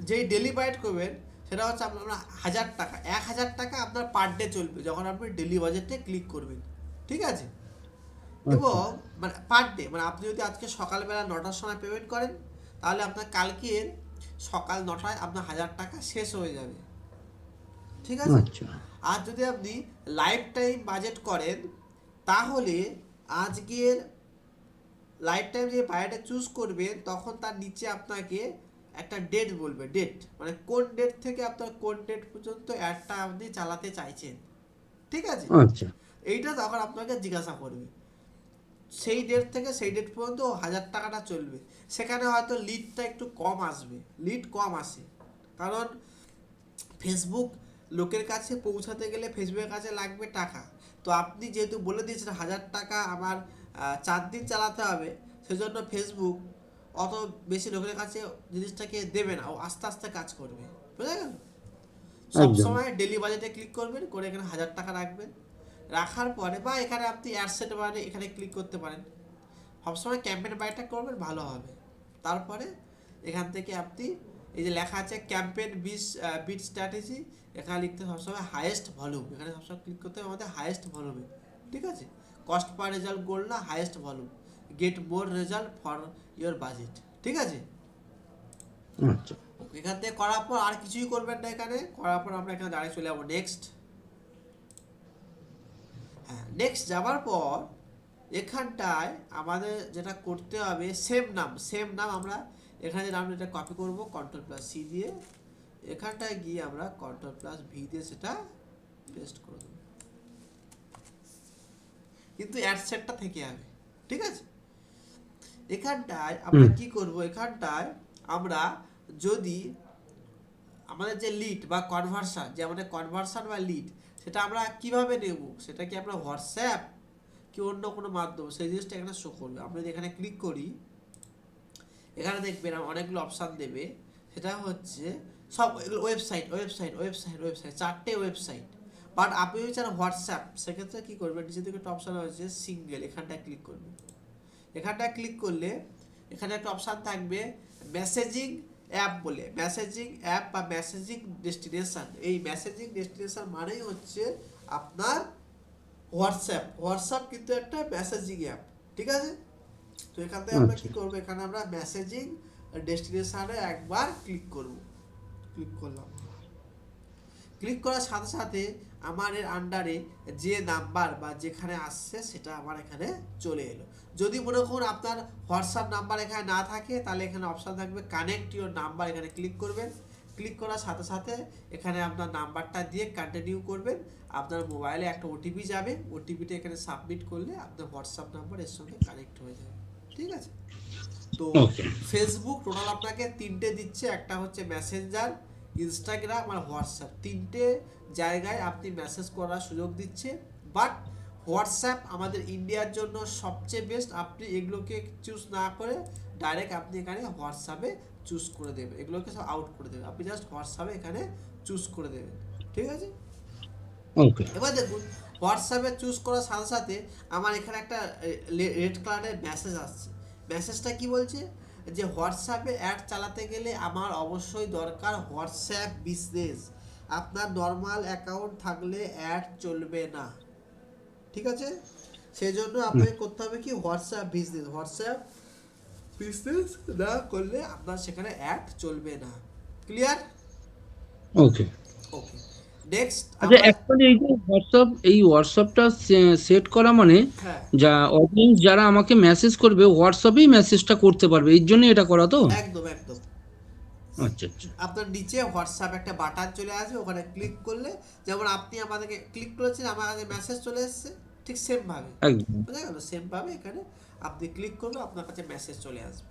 যেই ডেলি বাইট করবেন সেটা হচ্ছে আপনার 1000 টাকা, 1000 টাকা আপনার পার ডে চলবে যখন আপনি ডেলি বাজেটে ক্লিক করবেন। ঠিক আছে, আচ্ছা এবং মানে পার ডে, মানে আপনি যদি আজকে সকালবেলা 9টার সময় পেমেন্ট করেন তাহলে আপনার কালকের সকাল 9টায় আপনার 1000 টাকা শেষ হয়ে যাবে। ঠিক আছে, আচ্ছা আর যদি আপনি লাইফ টাইম বাজেট করেন তাহলে আজকের লাইফ টাইম যে বাজেটটা চুজ করবেন তখন তার নিচে আপনাকে একটা ডেট বলবে, ডেট মানে কোন ডেট থেকে আপনার কোন ডেট পর্যন্ত অ্যাডটা আপনি চালাতে চাইছেন। ঠিক আছে, আচ্ছা এইটা তখন আপনাকে জিজ্ঞাসা করবে, সেই ডেট থেকে সেই ডেট পর্যন্ত 1000 টাকাটা চলবে। সেখানে হয়তো লিডটা একটু কম আসবে, লিড কম আসে, কারণ ফেসবুক লোকের কাছে পৌঁছাতে গেলে ফেসবুকের কাছে লাগবে টাকা। তো আপনি যেহেতু বলে দিয়েছেন 1000 টাকা আমার 4 দিন চালাতে হবে, সেজন্য ফেসবুক অত বেশি লোকের কাছে জিনিসটাকে দেবে না, ও আস্তে আস্তে কাজ করবে। বুঝা গেল, একদম। সবসময় ডেলি বাজেটে ক্লিক করবেন, করে এখানে 1000 টাকা রাখবেন, রাখার পরে বা এখানে আপনি অ্যাডসেট মানে এখানে ক্লিক করতে পারেন, সবসময় ক্যাম্পেইন বাইটা করবেন ভালো হবে। তারপরে এখান থেকে আপনি এই যে লেখা আছে ক্যাম্পেইন বিট স্ট্র্যাটেজি, এখানে লিখতে সবসময় হাইয়েস্ট ভলিউম, এখানে সবসময় ক্লিক করতে হবে আমাদের হাইয়েস্ট ভলিউমে। ঠিক আছে, কস্ট পার রেজাল্ট গোল না, highest volume, get more result for your budget. ঠিক আছে, আচ্ছা এখান থেকে করার পর আর কিছুই করবেন না, এখানে করার পর আমরা এখানে দাঁড়িয়ে চলে যাবো নেক্সট। হ্যাঁ, নেক্সট যাওয়ার পর এখানটায় আমাদের যেটা করতে হবে সেম নাম আমরা এখানে নাম এটা কপি করব Ctrl+C দিয়ে, এখানটায় গিয়ে আমরা Ctrl+V দিয়ে সেটা পেস্ট করে দেব, কিন্তু অ্যাডসেটটা থেকে যাবে। ঠিক আছে, এখানটায় আমরা কি করব, এখানটায় আমরা যদি আমাদের যে লিড বা কনভার্সন, যে আমাদের কনভার্সন বা লিড সেটা আমরা কিভাবে নেব, সেটা কি আমরা হোয়াটসঅ্যাপ কি অন্য কোনো মাধ্যম, সেই জিনিসটা এখানে শো করবে। আমরা যদি এখানে ক্লিক করি, এখানে দেখবেন অনেকগুলো অপশান দেবে, সেটা হচ্ছে সব ওয়েবসাইট ওয়েবসাইট ওয়েবসাইট ওয়েবসাইট 4টে ওয়েবসাইট। বাট আপনি যদি চান হোয়াটসঅ্যাপ, সেক্ষেত্রে কী করবেন, নিচে থেকে একটা অপশান হচ্ছে সিঙ্গেল, এখানটায় ক্লিক করবেন। এখানটায় ক্লিক করলে এখানে একটা অপশান থাকবে মেসেজিং অ্যাপ বলে, মেসেজিং অ্যাপ বা মেসেজিং ডেস্টিনেশন। এই মেসেজিং ডেস্টিনেশন মানেই হচ্ছে আপনার হোয়াটসঅ্যাপ। হোয়াটসঅ্যাপ কিন্তু একটা মেসেজিং অ্যাপ, ঠিক আছে? তো এখান থেকে আমরা কী করবো, এখানে আমরা মেসেজিং ডেস্টিনেশনে একবার ক্লিক করব। ক্লিক করলাম, ক্লিক করার সাথে সাথে আমার এর আন্ডারে যে নাম্বার বা যেখানে আসছে সেটা আমার এখানে চলে এলো। যদি মনে করুন আপনার হোয়াটসঅ্যাপ নাম্বার এখানে না থাকে, তাহলে এখানে অপশান থাকবে কানেক্ট ইউর নাম্বার, এখানে ক্লিক করবেন। ক্লিক করার সাথে সাথে এখানে আপনার নাম্বারটা দিয়ে কন্টিনিউ করবেন। আপনার মোবাইলে একটা ওটিপি যাবে, ওটিপিটা এখানে সাবমিট করলে আপনার হোয়াটসঅ্যাপ নাম্বার এর সঙ্গে কানেক্ট হয়ে যাবে, ঠিক আছে? তো ফেসবুক টোটাল আপনাকে 3টে দিচ্ছে, একটা হচ্ছে মেসেঞ্জার, ইনস্টাগ্রাম আর হোয়াটসঅ্যাপ। 3টে জায়গায় আপনি মেসেজ করার সুযোগ দিচ্ছে। বাট হোয়াটসঅ্যাপ আমাদের ইন্ডিয়ার জন্য সবচেয়ে বেস্ট। আপনি এগুলোকে চুজ না করে ডাইরেক্ট আপনি এখানে হোয়াটসঅ্যাপে চুজ করে দেবেন, এগুলোকে সব আউট করে দেবেন। আপনি জাস্ট হোয়াটসঅ্যাপে এখানে চুজ করে দেবেন, ঠিক আছে? ওকে। এবার দেখুন হোয়াটসঅ্যাপে চুজ করার সাথে সাথে আমার এখানে একটা রেড কালারের মেসেজ আসছে। মেসেজটা কি বলছে, যে হোয়াটসঅ্যাপে অ্যাড চালাতে গেলে আমার অবশ্যই দরকার হোয়াটসঅ্যাপ বিজনেস। আপনার নর্মাল অ্যাকাউন্ট থাকলে অ্যাড চলবে না, ঠিক আছে? সেই জন্য আপনাকে করতে হবে কি, হোয়াটসঅ্যাপ বিজনেস। হোয়াটসঅ্যাপ বিজনেস না করলে আপনার সেখানে অ্যাড চলবে না। ক্লিয়ার? ওকে। ওকে, নেক্সট আচ্ছা, আমরা অ্যাকচুয়ালি এই হোয়াটসঅ্যাপটা সেট করা মানে হ্যাঁ যা অডিয়েন্স যারা আমাকে মেসেজ করবে হোয়াটসঅ্যাপেই মেসেজটা করতে পারবে, এই জন্য এটা করা তো? একদম একদম। আচ্ছা আচ্ছা। আপনার নিচে হোয়াটসঅ্যাপ একটা বাটন চলে আসবে, ওখানে ক্লিক করলে যেমন আপনি আমাদেরকে ক্লিক করেছেন, আমার কাছে মেসেজ চলে এসেছে, ঠিক সেম ভাবে, একদম। বুঝা গেল? সেম ভাবে এখানে আপনি ক্লিক করলে আপনার কাছে মেসেজ চলে আসবে।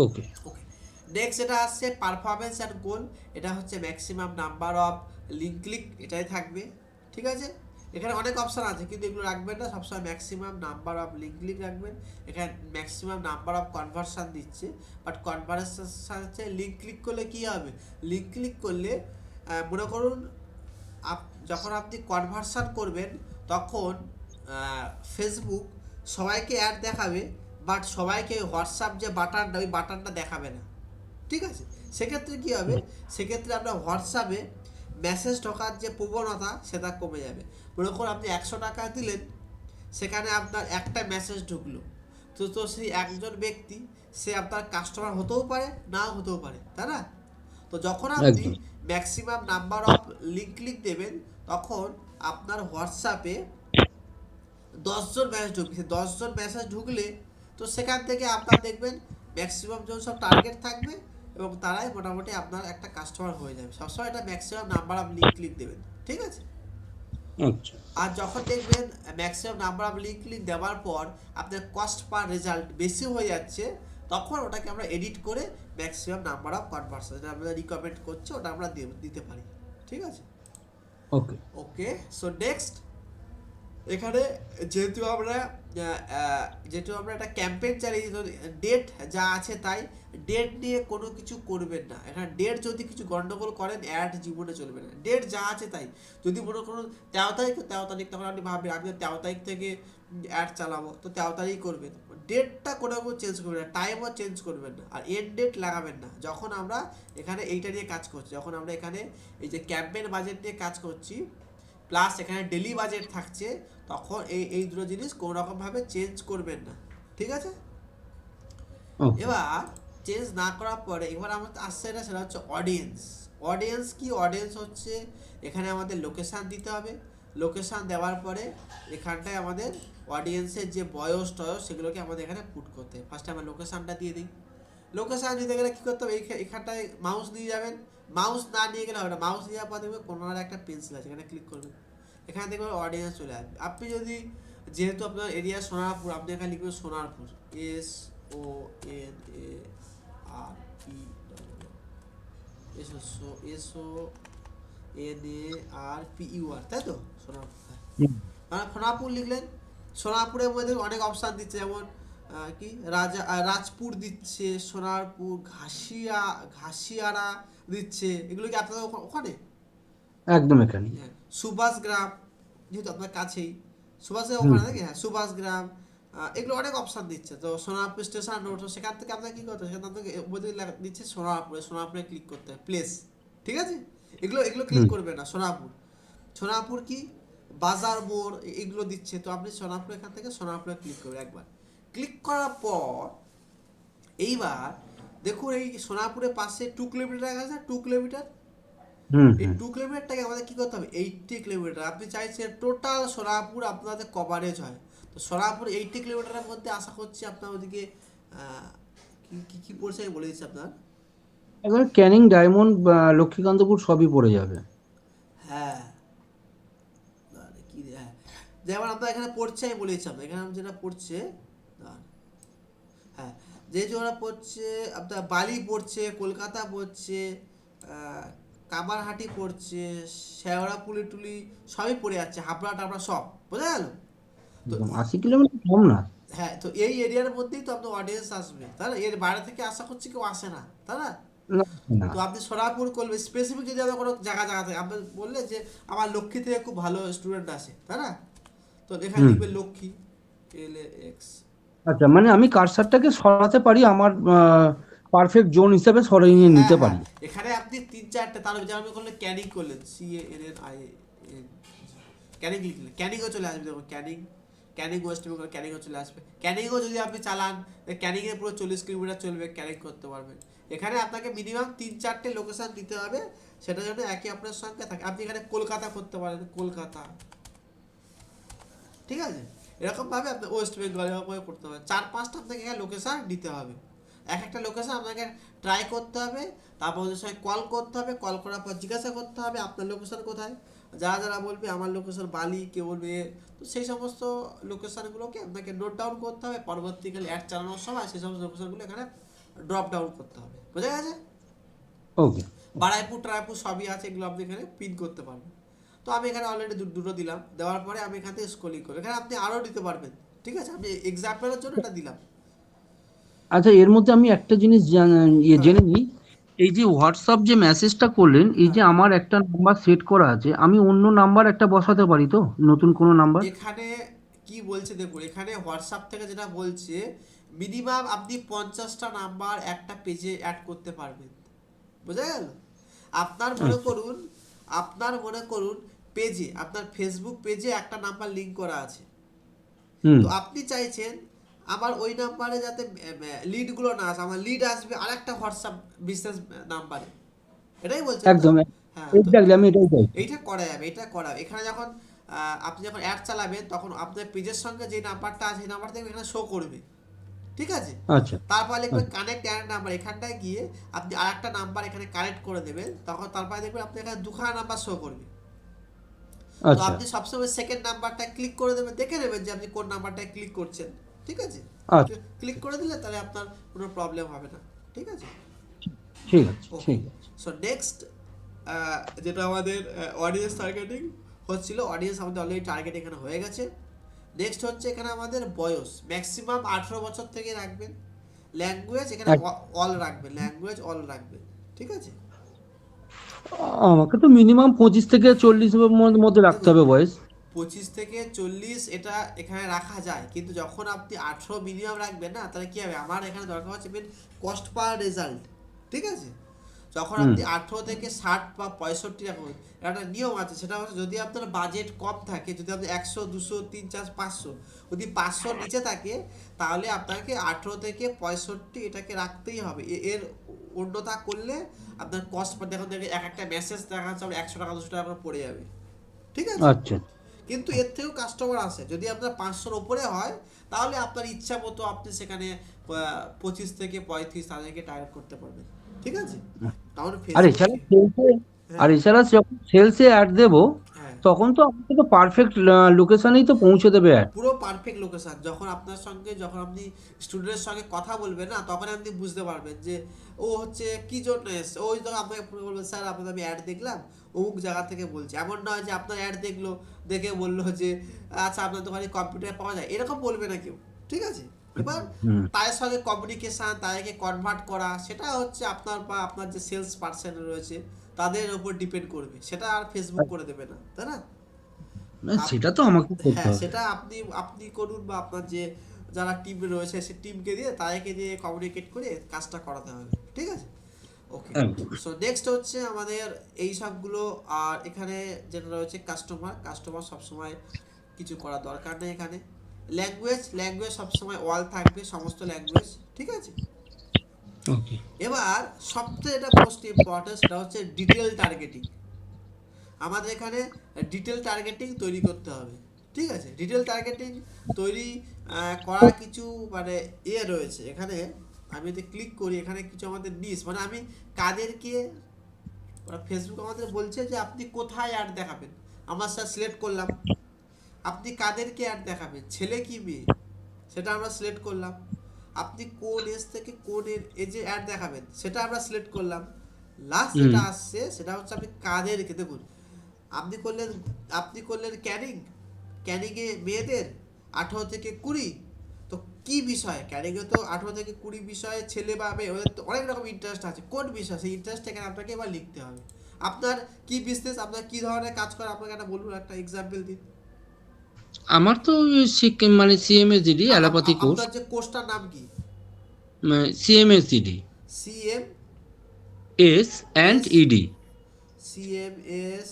ওকে। ওকে, নেক্সট এটা আসছে পারফরমেন্স অ্যান্ড গোল। এটা হচ্ছে maximum number of link click, এটাই থাকবে, ঠিক আছে? এখানে অনেক অপশান আছে, কিন্তু এগুলো রাখবেন না, সবসময় maximum number of link click রাখবেন। এখানে ম্যাক্সিমাম নাম্বার অফ কনভার্সান দিচ্ছে, বাট কনভার্সান হচ্ছে লিঙ্ক ক্লিক করলে কী হবে, লিঙ্ক ক্লিক করলে মনে করুন যখন আপনি কনভার্সান করবেন তখন ফেসবুক সবাইকে অ্যাড দেখাবে, বাট সবাইকে হোয়াটসঅ্যাপ যে বাটনটা, ওই বাটনটা দেখাবে না, ঠিক আছে? সেক্ষেত্রে কী হবে, সেক্ষেত্রে আপনার হোয়াটসঅ্যাপে মেসেজ ঢোকার যে প্রবণতা সেটা কমে যাবে। মনে করুন আপনি 100 টাকা দিলেন, সেখানে আপনার একটা মেসেজ ঢুকলো, তো সেই একজন ব্যক্তি সে আপনার কাস্টমার হতেও পারে, নাও হতেও পারে, তাই না? তো যখন আপনি একদম। Maximum number of link click দেবেন, তখন আপনার হোয়াটসঅ্যাপে 10জন মেসেজ ঢুকবে। 10জন মেসেজ ঢুকলে তো সেখান থেকে আপনার দেখবেন ম্যাক্সিমাম জন সব টার্গেট থাকবে, এবং তারাই মোটামুটি আপনার একটা কাস্টমার হয়ে যাবে। সবসময় এটা maximum number of link click দেবেন, ঠিক আছে? আচ্ছা। আর যখন দেখবেন maximum number of link click দেওয়ার পর আপনার কস্ট পার রেজাল্ট বেশি হয়ে যাচ্ছে, তখন ওটাকে আমরা এডিট করে ম্যাক্সিমাম নাম্বার অফ কনভার্সন, যেটা আমরা রিকমেন্ড করছি, ওটা আমরা দিতে পারি, ঠিক আছে? ওকে। ওকে, সো নেক্সট এখানে যেহেতু আমরা একটা ক্যাম্পেইন চালিয়ে, ডেট যা আছে তাই, ডেট নিয়ে কোনো কিছু করবেন না। এখানে ডেট যদি কিছু গন্ডগোল করেন, অ্যাড জীবনে চলবে না। ডেট যা আছে তাই, যদি মনে করুন 13 তারিখ, তখন আপনি ভাববেন আমি 13 তারিখ থেকে অ্যাড চালাবো, তো 13 তারিখ করবেন। ডেটটা কোনো চেঞ্জ করবেন না, টাইমও চেঞ্জ করবেন না, আর এন্ড ডেট লাগাবেন না। যখন আমরা এখানে এইটা নিয়ে কাজ করছি, যখন আমরা এখানে এই যে ক্যাম্পেইন বাজেট নিয়ে কাজ করছি, প্লাস এখানে ডেলি বাজেট থাকছে, তখন এই দুটো জিনিস কোনো রকমভাবে চেঞ্জ করবেন না, ঠিক আছে? এবার চেঞ্জ না করার পরে এবার আমার আসছে এটা, সেটা হচ্ছে অডিয়েন্স। অডিয়েন্স কি, অডিয়েন্স হচ্ছে এখানে আমাদের লোকেশান দিতে হবে। লোকেশান দেওয়ার পরে এখানটায় আমাদের অডিয়েন্সের যে বয়স টয়স সেগুলোকে আমাদের এখানে পুট করতে হবে। ফার্স্টে আমরা লোকেশানটা দিয়ে দিই। লোকেশান দিতে গেলে কী করতে হবে, এখানটায় মাউস নিয়ে যাবেন। মাউস না নিয়ে গেলে হবে না, মাউস নিয়ে যাওয়ার পর দেখবেন কোনো একটা পেন্সিল আছে, এখানে ক্লিক করবেন, এখানে দেখবেন অডিয়েন্স চলে আসবে। আপনি যদি, যেহেতু আপনার এরিয়া সোনারপুর, আপনি এখানে লিখবেন সোনারপুর, SONARPUR, তাই তো? সোনারপুর, মানে সোনারপুর লিখলেন। সোনারপুরের মধ্যে অনেক অপশান দিচ্ছে, যেমন কি রাজপুর দিচ্ছে, সোনারপুর, ঘাসিয়ারা দিচ্ছে, এগুলো কি আপনাদের ওখানে? একদম এখানে। হ্যাঁ, সুভাষগ্রাম, যেহেতু আপনার কাছেই সুভাষগ্রাম হুম। ওখানে নাকি, হ্যাঁ সুভাষগ্রাম, এগুলো অনেক অপশন দিচ্ছে। তো সোনারপুর স্টেশন রোড, সেখান থেকে আপনাকে কি করতে হবে, সেখান থেকে উপরে দিচ্ছে সোনারপুরে, সোনারপুরে ক্লিক করতে হবে প্লেস, ঠিক আছে? এগুলো এগুলো ক্লিক হুম। করবে না। সোনারপুর, সোনারপুর কি বাজার মোড় এগুলো দিচ্ছে, তো আপনি সোনারপুর, এখান থেকে সোনারপুরে ক্লিক করবেন একবার। ক্লিক করার পর এইবার দেখুন এই সোনারপুরের পাশে 2 কিলোমিটার আছে, 2 কিলোমিটার। হুম। এই হুম। 2 কিলোমিটারটাকে আমাদের কি করতে হবে, 80 কিলোমিটার। আপনি চাইছেন টোটাল সোনারপুর আপনাদের কভারেজ হয়, তো সোনারপুর 80 কিলোমিটারের মধ্যে আশা করছি আপনার ওদিকে কি কি কি পড়ছে আমি বলে দিচ্ছি আপনার। এবার ক্যানিং, ডায়মন্ড, লক্ষ্মীকান্তপুর সবই পড়ে যাবে। হ্যাঁ, কি হ্যাঁ, যেমন আপনার এখানে পড়ছে আমি বলে দিচ্ছি আপনার এখানে যেটা পড়ছে, দাঁড়ান। হ্যাঁ, যে ওরা পড়ছে আপনার বালি পড়ছে, কলকাতা পড়ছে, আহ, কামারহাটি পড়ছে, শেওড়া পুলিটুলি সবই পড়ে যাচ্ছে, হাবড়া টাবড়া সব বোঝা গেল। তো একদম 80 কিলোমিটার কম না। হ্যাঁ, তো এই এরিয়ার মধ্যেই তো আপনার অডিয়েন্স আসবে, তাই না? এর বাইরে থেকে আশা করছি কেউ আসে না, তাই না? না। না। তো আপনি সোনারপুর করবেন স্পেসিফিক, যদি আপনার কোনো জায়গা থাকে আপনি বললে যে আমার লক্ষ্মী থেকে খুব ভালো স্টুডেন্ট আসে, তাই না? তো এখানে হুম। লিখবে লক্ষ্মী, LAX। আচ্ছা, মানে আমি কার্সারটাকে সরাতে পারি, আমার পারফেক্ট জোন হিসেবে সরিয়ে নিয়ে হ্যাঁ নিতে হ্যাঁ, পারি। এখানে আপনি 3-4টে তার যেমন আপনি করলেন ক্যানিং করলেন, CANNIN, ক্যানিং লিখলেন, ক্যানিংও চলে আসবে, দেখুন ক্যানিং, ক্যানিং ওয়েস্ট বেঙ্গল, ক্যানিংও চলে আসবে। ক্যানিংও যদি আপনি চালান, ক্যানিংয়ে পুরো 40 কিলোমিটার চলবে, ক্যানিং করতে পারবেন। এখানে আপনাকে মিনিমাম 3-4টে লোকেশন দিতে হবে, সেটা যেন একে অপরের সঙ্গে থাকে। আপনি এখানে কলকাতা করতে পারেন, কলকাতা, ঠিক আছে? এরকমভাবে আপনি ওয়েস্ট বেঙ্গল এরকমভাবে করতে হবে। 4-5টা আপনাকে এখানে লোকেশন দিতে হবে, এক একটা লোকেশন আপনাকে ট্রাই করতে হবে, তারপর ওদের সঙ্গে কল করতে হবে, কল করার পর জিজ্ঞাসা করতে হবে আপনার লোকেশন কোথায়। যারা যারা বলবে আমার লোকেশন বালি, কেউ বলবে, তো সেই সমস্ত লোকেশনগুলোকে আপনাকে নোট ডাউন করতে হবে, পরবর্তীকালে অ্যাড চালানোর সময় সেই সমস্ত লোকেশনগুলো এখানে ড্রপ ডাউন করতে হবে, বোঝা গেছে? ওকে। বারাইপুর টারাইপুর সবই আছে, এগুলো আপনি এখানে পিন করতে পারবেন। তো আমি এখানে অলরেডি দুটো দিলাম, দেওয়ার পরে আমি এখান থেকে স্ক্রলিং করি, এখানে আপনি আরও দিতে পারবেন, ঠিক আছে? আমি এক্সাম্পলের জন্য এটা দিলাম। আচ্ছা, এর মধ্যে আমি একটা জিনিস হ্যাঁ জেনে নিই। এই যে হোয়াটসঅ্যাপ যে মেসেজটা করলেন, এই যে হ্যাঁ, আমার একটা নাম্বার সেট করা আছে, আমি অন্য নাম্বার একটা বসাতে পারি তো, নতুন কোনো নাম্বার? এখানে কি বলছে দেখুন, এখানে হোয়াটসঅ্যাপ থেকে যেটা বলছে, মিনিমাম আপনি 50টা নাম্বার একটা পেজে অ্যাড করতে পারবেন, বোঝা গেল? আপনার মনে আচ্ছা। করুন, আপনার মনে করুন পেজে, আপনার ফেসবুক পেজে একটা নাম্বার লিংক করা আছে, হুম। তো আপনি চাইছেন আমার ওই নাম্বারে যাতে লিডগুলো না আসে, আমার লিড আসবে আরেকটা হোয়াটসঅ্যাপ বিজনেস নাম্বারে, এটাই বলছেন তো? একদম। হ্যাঁ, তো এক্স্যাক্টলি আমি এটাই চাইছি। এইটা করা যাবে, এটা করা যাবে। এখানে যখন আপনি যখন অ্যাড চালাবেন, তখন আপনার পেজের সঙ্গে যে নাম্বারটা আছে সেই নাম্বার থেকে এখানে শো করবে, ঠিক আছে? আচ্ছা। তারপর লিখবেন আচ্ছা। কানেক্ট অ্যাড নাম্বার, এখানটায় গিয়ে আপনি আরেকটা নাম্বার এখানে কানেক্ট করে দেবেন, তখন তারপরে দেখবেন আপনি এখানে দুখানা নাম্বার শো করবে। তো আচ্ছা। আপনি সবসময় সেকেন্ড নাম্বারটা ক্লিক করে দেবেন, দেখে নেবেন যে আপনি কোন নাম্বারটায় ক্লিক করছেন, ঠিক আছে? আচ্ছা। ক্লিক করে দিলে তাহলে আপনার কোনো প্রবলেম হবে না, ঠিক আছে? ঠিক আছে। ওকে, ঠিক আছে। সো নেক্সট যেটা আমাদের অডিয়েন্স টার্গেটিং হচ্ছিল, অডিয়েন্স আমাদের অলরেডি টার্গেট এখানে হয়ে গেছে। নেক্সট হচ্ছে এখানে আমাদের বয়স, ম্যাক্সিমাম 18 বছর থেকে রাখবেন। ল্যাঙ্গুয়েজ এখানে এক- অল রাখবেন, ল্যাঙ্গুয়েজ অল রাখবেন, ঠিক আছে? আমাকে তো মিনিমাম 25 থেকে 40 এর মধ্যে রাখতে দেখুন, হবে বয়স। 25 থেকে 40 এটা এখানে রাখা যায়, কিন্তু যখন আপনি 18 মিনিমাম রাখবেন না, তাহলে কি হবে, আমার এখানে দরকার হচ্ছে মেন কস্ট পার রেজাল্ট, ঠিক আছে? যখন হুম। আপনি 18 থেকে 60 বা 65 রাখুন, একটা নিয়ম আছে, সেটা হচ্ছে যদি আপনার বাজেট কম থাকে, যদি আপনি 100, 200, 300, 400, 500, যদি 500 নিচে থাকে, তাহলে আপনাকে 18 থেকে 65 এটাকে রাখতেই হবে। এর অন্যতা করলে আপনার কস্ট পার, দেখুন দেখে এক একটা মেসেজ দেখা যাচ্ছে 100 টাকা 200 টাকা করে পড়ে যাবে, ঠিক আছে? আচ্ছা। কিন্তু এর থেকেও কাস্টমার আসে, যদি আপনার 500-র ওপরে হয়, তাহলে আপনার ইচ্ছা মতো আপনি সেখানে 25 থেকে 35 তাদেরকে টার্গেট করতে পারবেন, ঠিক আছে? কারণ আর এছাড়া ফেসবুকে, সেলসে আর হ্যাঁ এছাড়া যখন সেলসে অ্যাড দেবো, হ্যাঁ, তখন তো আমাকে তো পারফেক্ট লোকেশনেই তো পৌঁছে দেবে অ্যাড। পুরো পারফেক্ট লোকেশন, যখন আপনার সঙ্গে, যখন আপনি স্টুডেন্টের সঙ্গে কথা বলবেন না, তখন আপনি বুঝতে পারবেন যে ও হচ্ছে কি জন্য এসছে। ওই তো আপনাকে পুরো বলবেন, স্যার আপনার আমি অ্যাড দেখলাম অমুক জায়গা থেকে বলছি। এমন নয় যে আপনার অ্যাড দেখলো, দেখে বললো যে আচ্ছা আপনার দোকানে কম্পিউটার পাওয়া যায়, এরকম বলবে না কেউ, ঠিক আছে? এবার হুম তাদের সঙ্গে কমিউনিকেশান, তাদেরকে কনভার্ট করা, সেটা হচ্ছে আপনার বা আপনার যে সেলস পার্সন রয়েছে তাদের উপর ডিপেন্ড করবে, সেটা আর ফেসবুক করে দেবে না, তাই না? না, আপ- সেটা তো আমাকে করতে হ্যাঁ, হবে। সেটা আপনি আপনি করুন বা আপনার যে যারা টিম রয়েছে সেই টিমকে দিয়ে তাদেরকে দিয়ে কমিউনিকেট করে কাজটা করাতে হবে, ঠিক আছে? ওকে। একদম। সো নেক্সট হচ্ছে আমাদের এই সবগুলো। আর এখানে যেটা রয়েছে কাস্টমার, কাস্টমার সবসময় কিছু করার দরকার নেই এখানে। ল্যাঙ্গুয়েজ, ল্যাঙ্গুয়েজ সবসময় অল থাকবে, সমস্ত ল্যাঙ্গুয়েজ, ঠিক আছে? ওকে। এবার সবচেয়ে এটা মোস্ট ইম্পর্টেন্ট, সেটা হচ্ছে ডিটেল টার্গেটিং। আমাদের এখানে ডিটেল টার্গেটিং তৈরি করতে হবে, ঠিক আছে? ডিটেল টার্গেটিং তৈরি করার কিছু মানে রয়েছে এখানে। আমি যদি ক্লিক করি, এখানে কিছু আমাদের নিস মানে আমি কাদেরকে, ফেসবুক আমাদের বলছে যে আপনি কোথায় অ্যাড দেখাবেন। আমরা স্যার সিলেক্ট করলাম আপনি কাদেরকে অ্যাড দেখাবেন, ছেলে কি মেয়ে, সেটা আমরা সিলেক্ট করলাম। আপনি কোন এজ থেকে কোন এজে অ্যাড দেখাবেন, সেটা আমরা সিলেক্ট করলাম। লাস্ট হুম যেটা আসছে সেটা হচ্ছে আপনি কাদেরকে, দেখুন আপনি করলেন, ক্যানিং, ক্যানিংয়ে মেয়েদের 18 থেকে 20। তো কি বিষয়, ক্যানিংয়ে তো 18 থেকে 20 বিষয়ে ছেলে বা মেয়ে, ওদের তো অনেক রকম ইন্টারেস্ট আছে, কোন বিষয় সেই ইন্টারেস্ট এখানে আপনাকে এবার লিখতে হবে। আপনার কি বিজনেস, আপনার কি ধরনের কাজ করে, আপনাকে একটা বলুন, একটা এক্সাম্পল দিন। আমার তো মানে সিএমএসডিডি অ্যালোপ্যাথি কোর্স। আপনার যে কোর্সটার নাম কি? CMSDD, C M S and S ED, CMS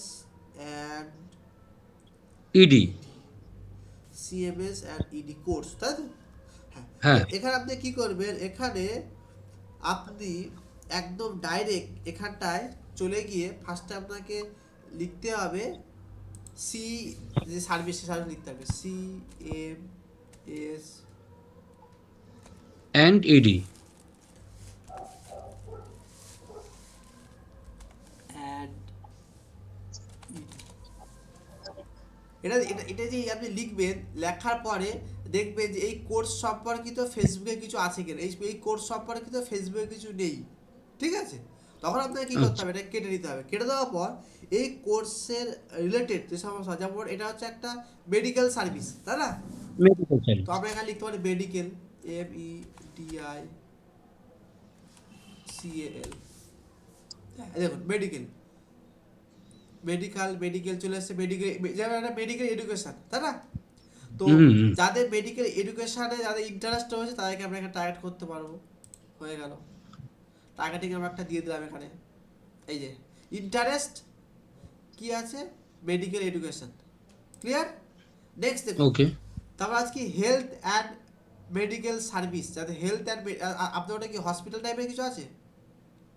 and ED. ED, CMS and ED course, তাই তো? হ্যাঁ। হ্যাঁ। এখানে আপনি কি করবেন, এখানে আপনি একদম ডাইরেক্ট এখানটায় চলে গিয়ে ফার্স্টে আপনাকে লিখতে হবে সি, যে সার্ভিস লিখতে হবে CMS and ED. And ED. এটা এটা এটা যে আপনি লিখবেন, লেখার পরে দেখবেন যে এই কোর্স সম্পর্কিত ফেসবুকে কিছু আছে কিনা, এই কোর্স সম্পর্কিত ফেসবুকে কিছু নেই, ঠিক আছে? তখন আপনাকে কী করতে আচ্ছা। হবে, এটা কেটে নিতে হবে। কেটে দেওয়ার পর এই কোর্সের রিলেটেড যে সমস্ত, যেমন এটা হচ্ছে একটা মেডিকেল সার্ভিস, তাই না? মেডিকেল তো সার্ভিস। আমরা এখানে লিখতে পারি মেডিকেল, MEDICAL। দেখুন মেডিকেল, মেডিকেল চলে আসছে, মেডিকেল যেমন একটা মেডিকেল এডুকেশন, তাই না? তো হুম হুম। যাদের মেডিকেল এডুকেশনে যাদের ইন্টারেস্ট রয়েছে তাদেরকে আমরা এখানে টার্গেট করতে পারবো। হয়ে গেল, টার্গেটিং আমরা একটা দিয়ে দিলাম এখানে। এই যে ইন্টারেস্ট কি আছে, মেডিকেল এডুকেশন, ক্লিয়ার? নেক্সট দেখুন, ওকে। তারপর আজকে হেলথ অ্যান্ড মেডিকেল সার্ভিস, যাতে হেলথ অ্যান্ড, আপনার ওটা কি হসপিটাল টাইপের কিছু আছে?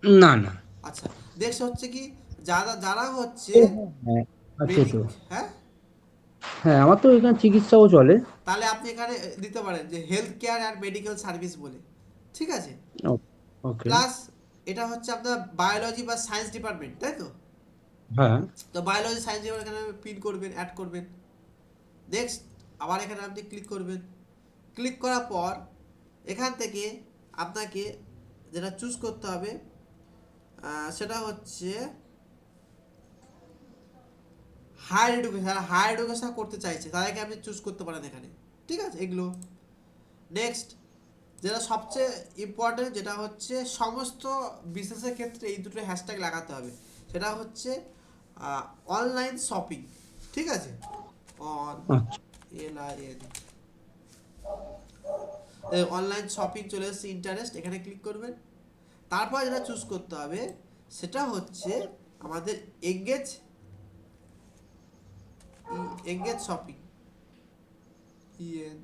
না না। আচ্ছা। নেক্সট হচ্ছে কি, যারা যারা হচ্ছে ও হ্যাঁ হ্যাঁ, আছে মেডিক, তো। হ্যাঁ, হ্যাঁ, আমার তো এখানে চিকিৎসাও চলে। তাহলে আপনি এখানে দিতে পারেন যে health care and medical service বলে, ঠিক আছে? ওকে। প্লাস এটা হচ্ছে আপনার বায়োলজি বা সায়েন্স ডিপার্টমেন্ট, তাই তো? হ্যাঁ। তো বায়োলজি সায়েন্স ডিপার্টমেন্ট এখানে পিন করবেন, অ্যাড করবেন। নেক্সট আবার এখানে আপনি ক্লিক করবেন। ক্লিক করার পর এখান থেকে আপনাকে যেটা চুজ করতে হবে সেটা হচ্ছে হায়ার এডুকেশন। যারা হায়ার এডুকেশন করতে চাইছে তাদেরকে আপনি চুজ করতে পারেন এখানে, ঠিক আছে? এগুলো নেক্সট, যেটা সবচেয়ে ইম্পর্টেন্ট, যেটা হচ্ছে সমস্ত বিজনেসের ক্ষেত্রে এই দুটো হ্যাশট্যাগ লাগাতে হবে। সেটা হচ্ছে অনলাইন শপিং, ঠিক আছে? অন, আচ্ছা। LIN, অনলাইন শপিং চলে এসেছে, ইন্টারেস্ট, এখানে ক্লিক করবেন। তারপর যেটা চুজ করতে হবে সেটা হচ্ছে আমাদের এঙ্গেজ, এঙ্গেজ শপিং, EN,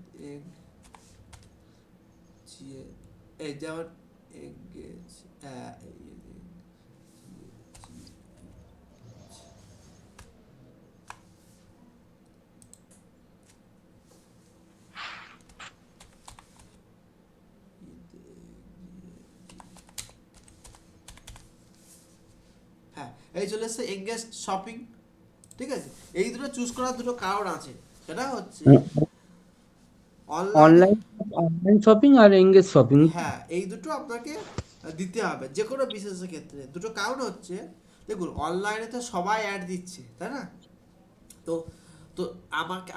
এই যেমন এঙ্গেজ, হ্যাঁ, এই চলে এসছে এঙ্গেজ শপিং, ঠিক আছে? এই দুটো চুজ করার দুটো কারণ আছে, সেটা হচ্ছে অনলাইনে, অনলাইন, অনলাইন শপিং আর এঙ্গেজ শপিং। হ্যাঁ, এই দুটো আপনাকে দিতে হবে যে কোনো বিজনেসের ক্ষেত্রে। দুটো কারণ হচ্ছে, দেখুন অনলাইনে তো সবাই অ্যাড দিচ্ছে, তাই না? তো তো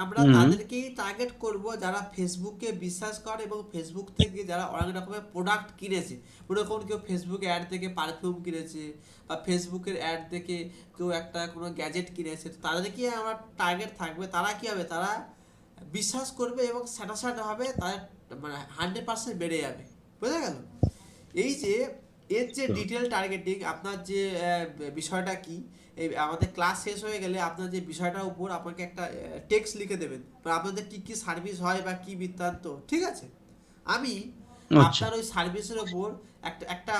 আমরা হুম। তাদেরকেই টার্গেট করব যারা ফেসবুককে বিশ্বাস করে এবং ফেসবুক থেকে যারা অনেক রকমের প্রোডাক্ট কিনেছে। মনে করুন কেউ ফেসবুক অ্যাড থেকে পারফিউম কিনেছে, বা ফেসবুকের অ্যাড থেকে কেউ একটা কোনো গ্যাজেট কিনেছে, তো তাদেরকে আমার টার্গেট থাকবে। তারা কি হবে, তারা বিশ্বাস করবে এবং স্যাটিসফাইড হবে, তাদের মানে 100% বেড়ে যাবে। বোঝা গেল? এই যে এর যে ডিটেল টার্গেটিং, আপনার যে বিষয়টা কি, এই আমাদের ক্লাস শেষ হয়ে গেলে আপনার যে বিষয়টার উপর আপনাকে একটা টেক্সট লিখে দেবেন, মানে আপনাদের কি কি সার্ভিস হয় বা কি বৃত্তান্ত, ঠিক আছে? আমি আচ্ছা। আপনার ওই সার্ভিসের ওপর একটা একটা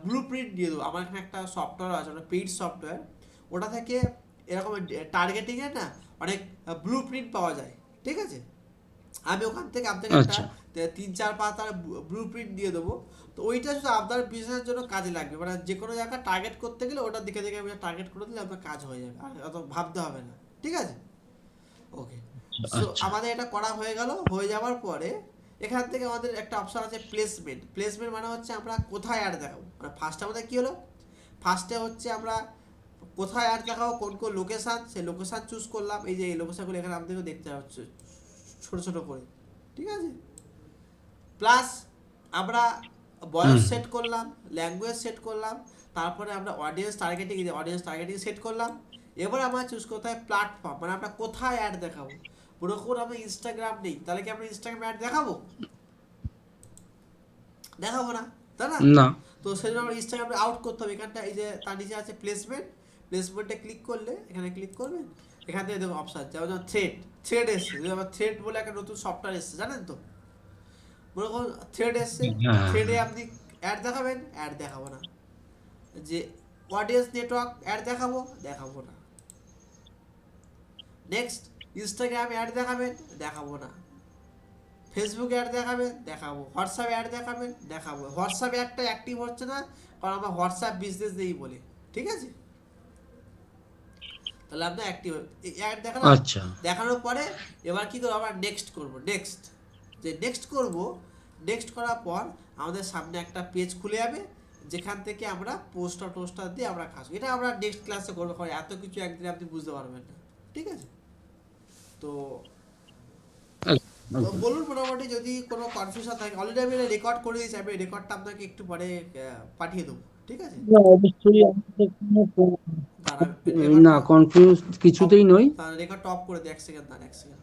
ব্লু প্রিন্ট দিয়ে দেবো। আমার এখানে একটা সফটওয়্যার আছে, ওটা পেইড সফটওয়্যার। ওটা থেকে এরকম টার্গেটিংয়ে না অনেক ব্লু প্রিন্ট পাওয়া যায়, ঠিক আছে? আমি ওখান থেকে আপনাকে একটা আচ্ছা। 3-4 পাতার ব্লু প্রিন্ট দিয়ে দেবো। তো ওইটা শুধু আপনার বিজনেসের জন্য কাজে লাগবে, মানে যে কোনো জায়গায় টার্গেট করতে গেলে ওটার দিকে দিকে আপনি টার্গেট করে দিলে আপনার কাজ হয়ে যাবে, আর অত ভাবতে হবে না, ঠিক আছে? ওকে। সো আচ্ছা। আমাদের এটা করা হয়ে গেল। হয়ে যাওয়ার পরে এখান থেকে আমাদের একটা অপশন আছে প্লেসমেন্ট। প্লেসমেন্ট মানে হচ্ছে আমরা কোথায় অ্যাড দেখাবো। মানে ফার্স্টে আমাদের কী হলো, ফার্স্টে হচ্ছে আমরা কোথায় অ্যাড দেখাবো, কোন কোন লোকেশান, সেই লোকেশান চুজ করলাম। এই যে এই লোকেশানগুলো এখানে আপনাদেরকে দেখতে হচ্ছে ছোটো ছোটো করে, ঠিক আছে? প্লাস আমরা বয়স হুম। সেট করলাম, ল্যাঙ্গুয়েজ সেট করলাম, তারপরে আমরা অডিয়েন্স টার্গেটিং সেট করলাম। এবার আমরা চুজ করতে হয় প্ল্যাটফর্ম, মানে আমরা কোথায় অ্যাড দেখাবো। মনে করুন আমরা ইনস্টাগ্রাম নেই, তাহলে কি আমরা ইনস্টাগ্রামে অ্যাড দেখাবো? দেখাবো না, তাই না? না। তো সেই জন্য আমরা ইনস্টাগ্রামে আউট করতে হবে। এখানটা এই যে তার নিচে আছে প্লেসমেন্ট, প্লেসমেন্টে ক্লিক করলে এখানে ক্লিক করবেন। এখান থেকে দেখুন অপশান, যেমন থ্রেড এসছে, যেমন থ্রেড বলে একটা নতুন সফটওয়্যার এসছে, জানেন তো? মনে করুন থ্রেড এসছে, হ্যাঁ। থ্রেডে আপনি অ্যাড দেখাবেন, অ্যাড দেখাবো না। যে অডিয়েন্স নেটওয়ার্ক অ্যাড দেখাবো, দেখাবো না। নেক্সট, ইনস্টাগ্রামে অ্যাড দেখাবেন, দেখাবো না। ফেসবুকে অ্যাড দেখাবেন, দেখাবো। হোয়াটসঅ্যাপে অ্যাড দেখাবেন, দেখাবো। হোয়াটসঅ্যাপে একটা অ্যাক্টিভ হচ্ছে না, কারণ আমরা হোয়াটসঅ্যাপ বিজনেস নেই বলে, ঠিক আছে? তাহলে আপনার অ্যাক্টিভ অ্যাড দেখালাম। আচ্ছা। দেখানোর পরে এবার কী করবো, আমরা নেক্সট করবো। নেক্সট, যে নেক্সট করবো, নেক্সট করার পর আমাদের সামনে একটা পেজ খুলে যাবে, যেখান থেকে আমরা পোস্টার দিয়ে আমরা কাজ, এটা আমরা নেক্সট ক্লাসে করবো, কারণ এত কিছু একদিনে আপনি বুঝতে পারবেন না, ঠিক আছে? তো তো একদম। বলুন, মোটামুটি যদি কোনো কনফিউশন থাকে, অলরেডি আমি রেকর্ড করে দিয়েছি, আমি রেকর্ডটা আপনাকে একটু পরে পাঠিয়ে দেবো, ঠিক আছে? না, অবশ্যই আমাদের কোনো দাঁড়ান, এবার না, কনফিউজ কিছুতেই নই। রেকর্ডটা অফ করে দিই, 1 সেকেন্ড দাঁড়ান, 1 সেকেন্ড।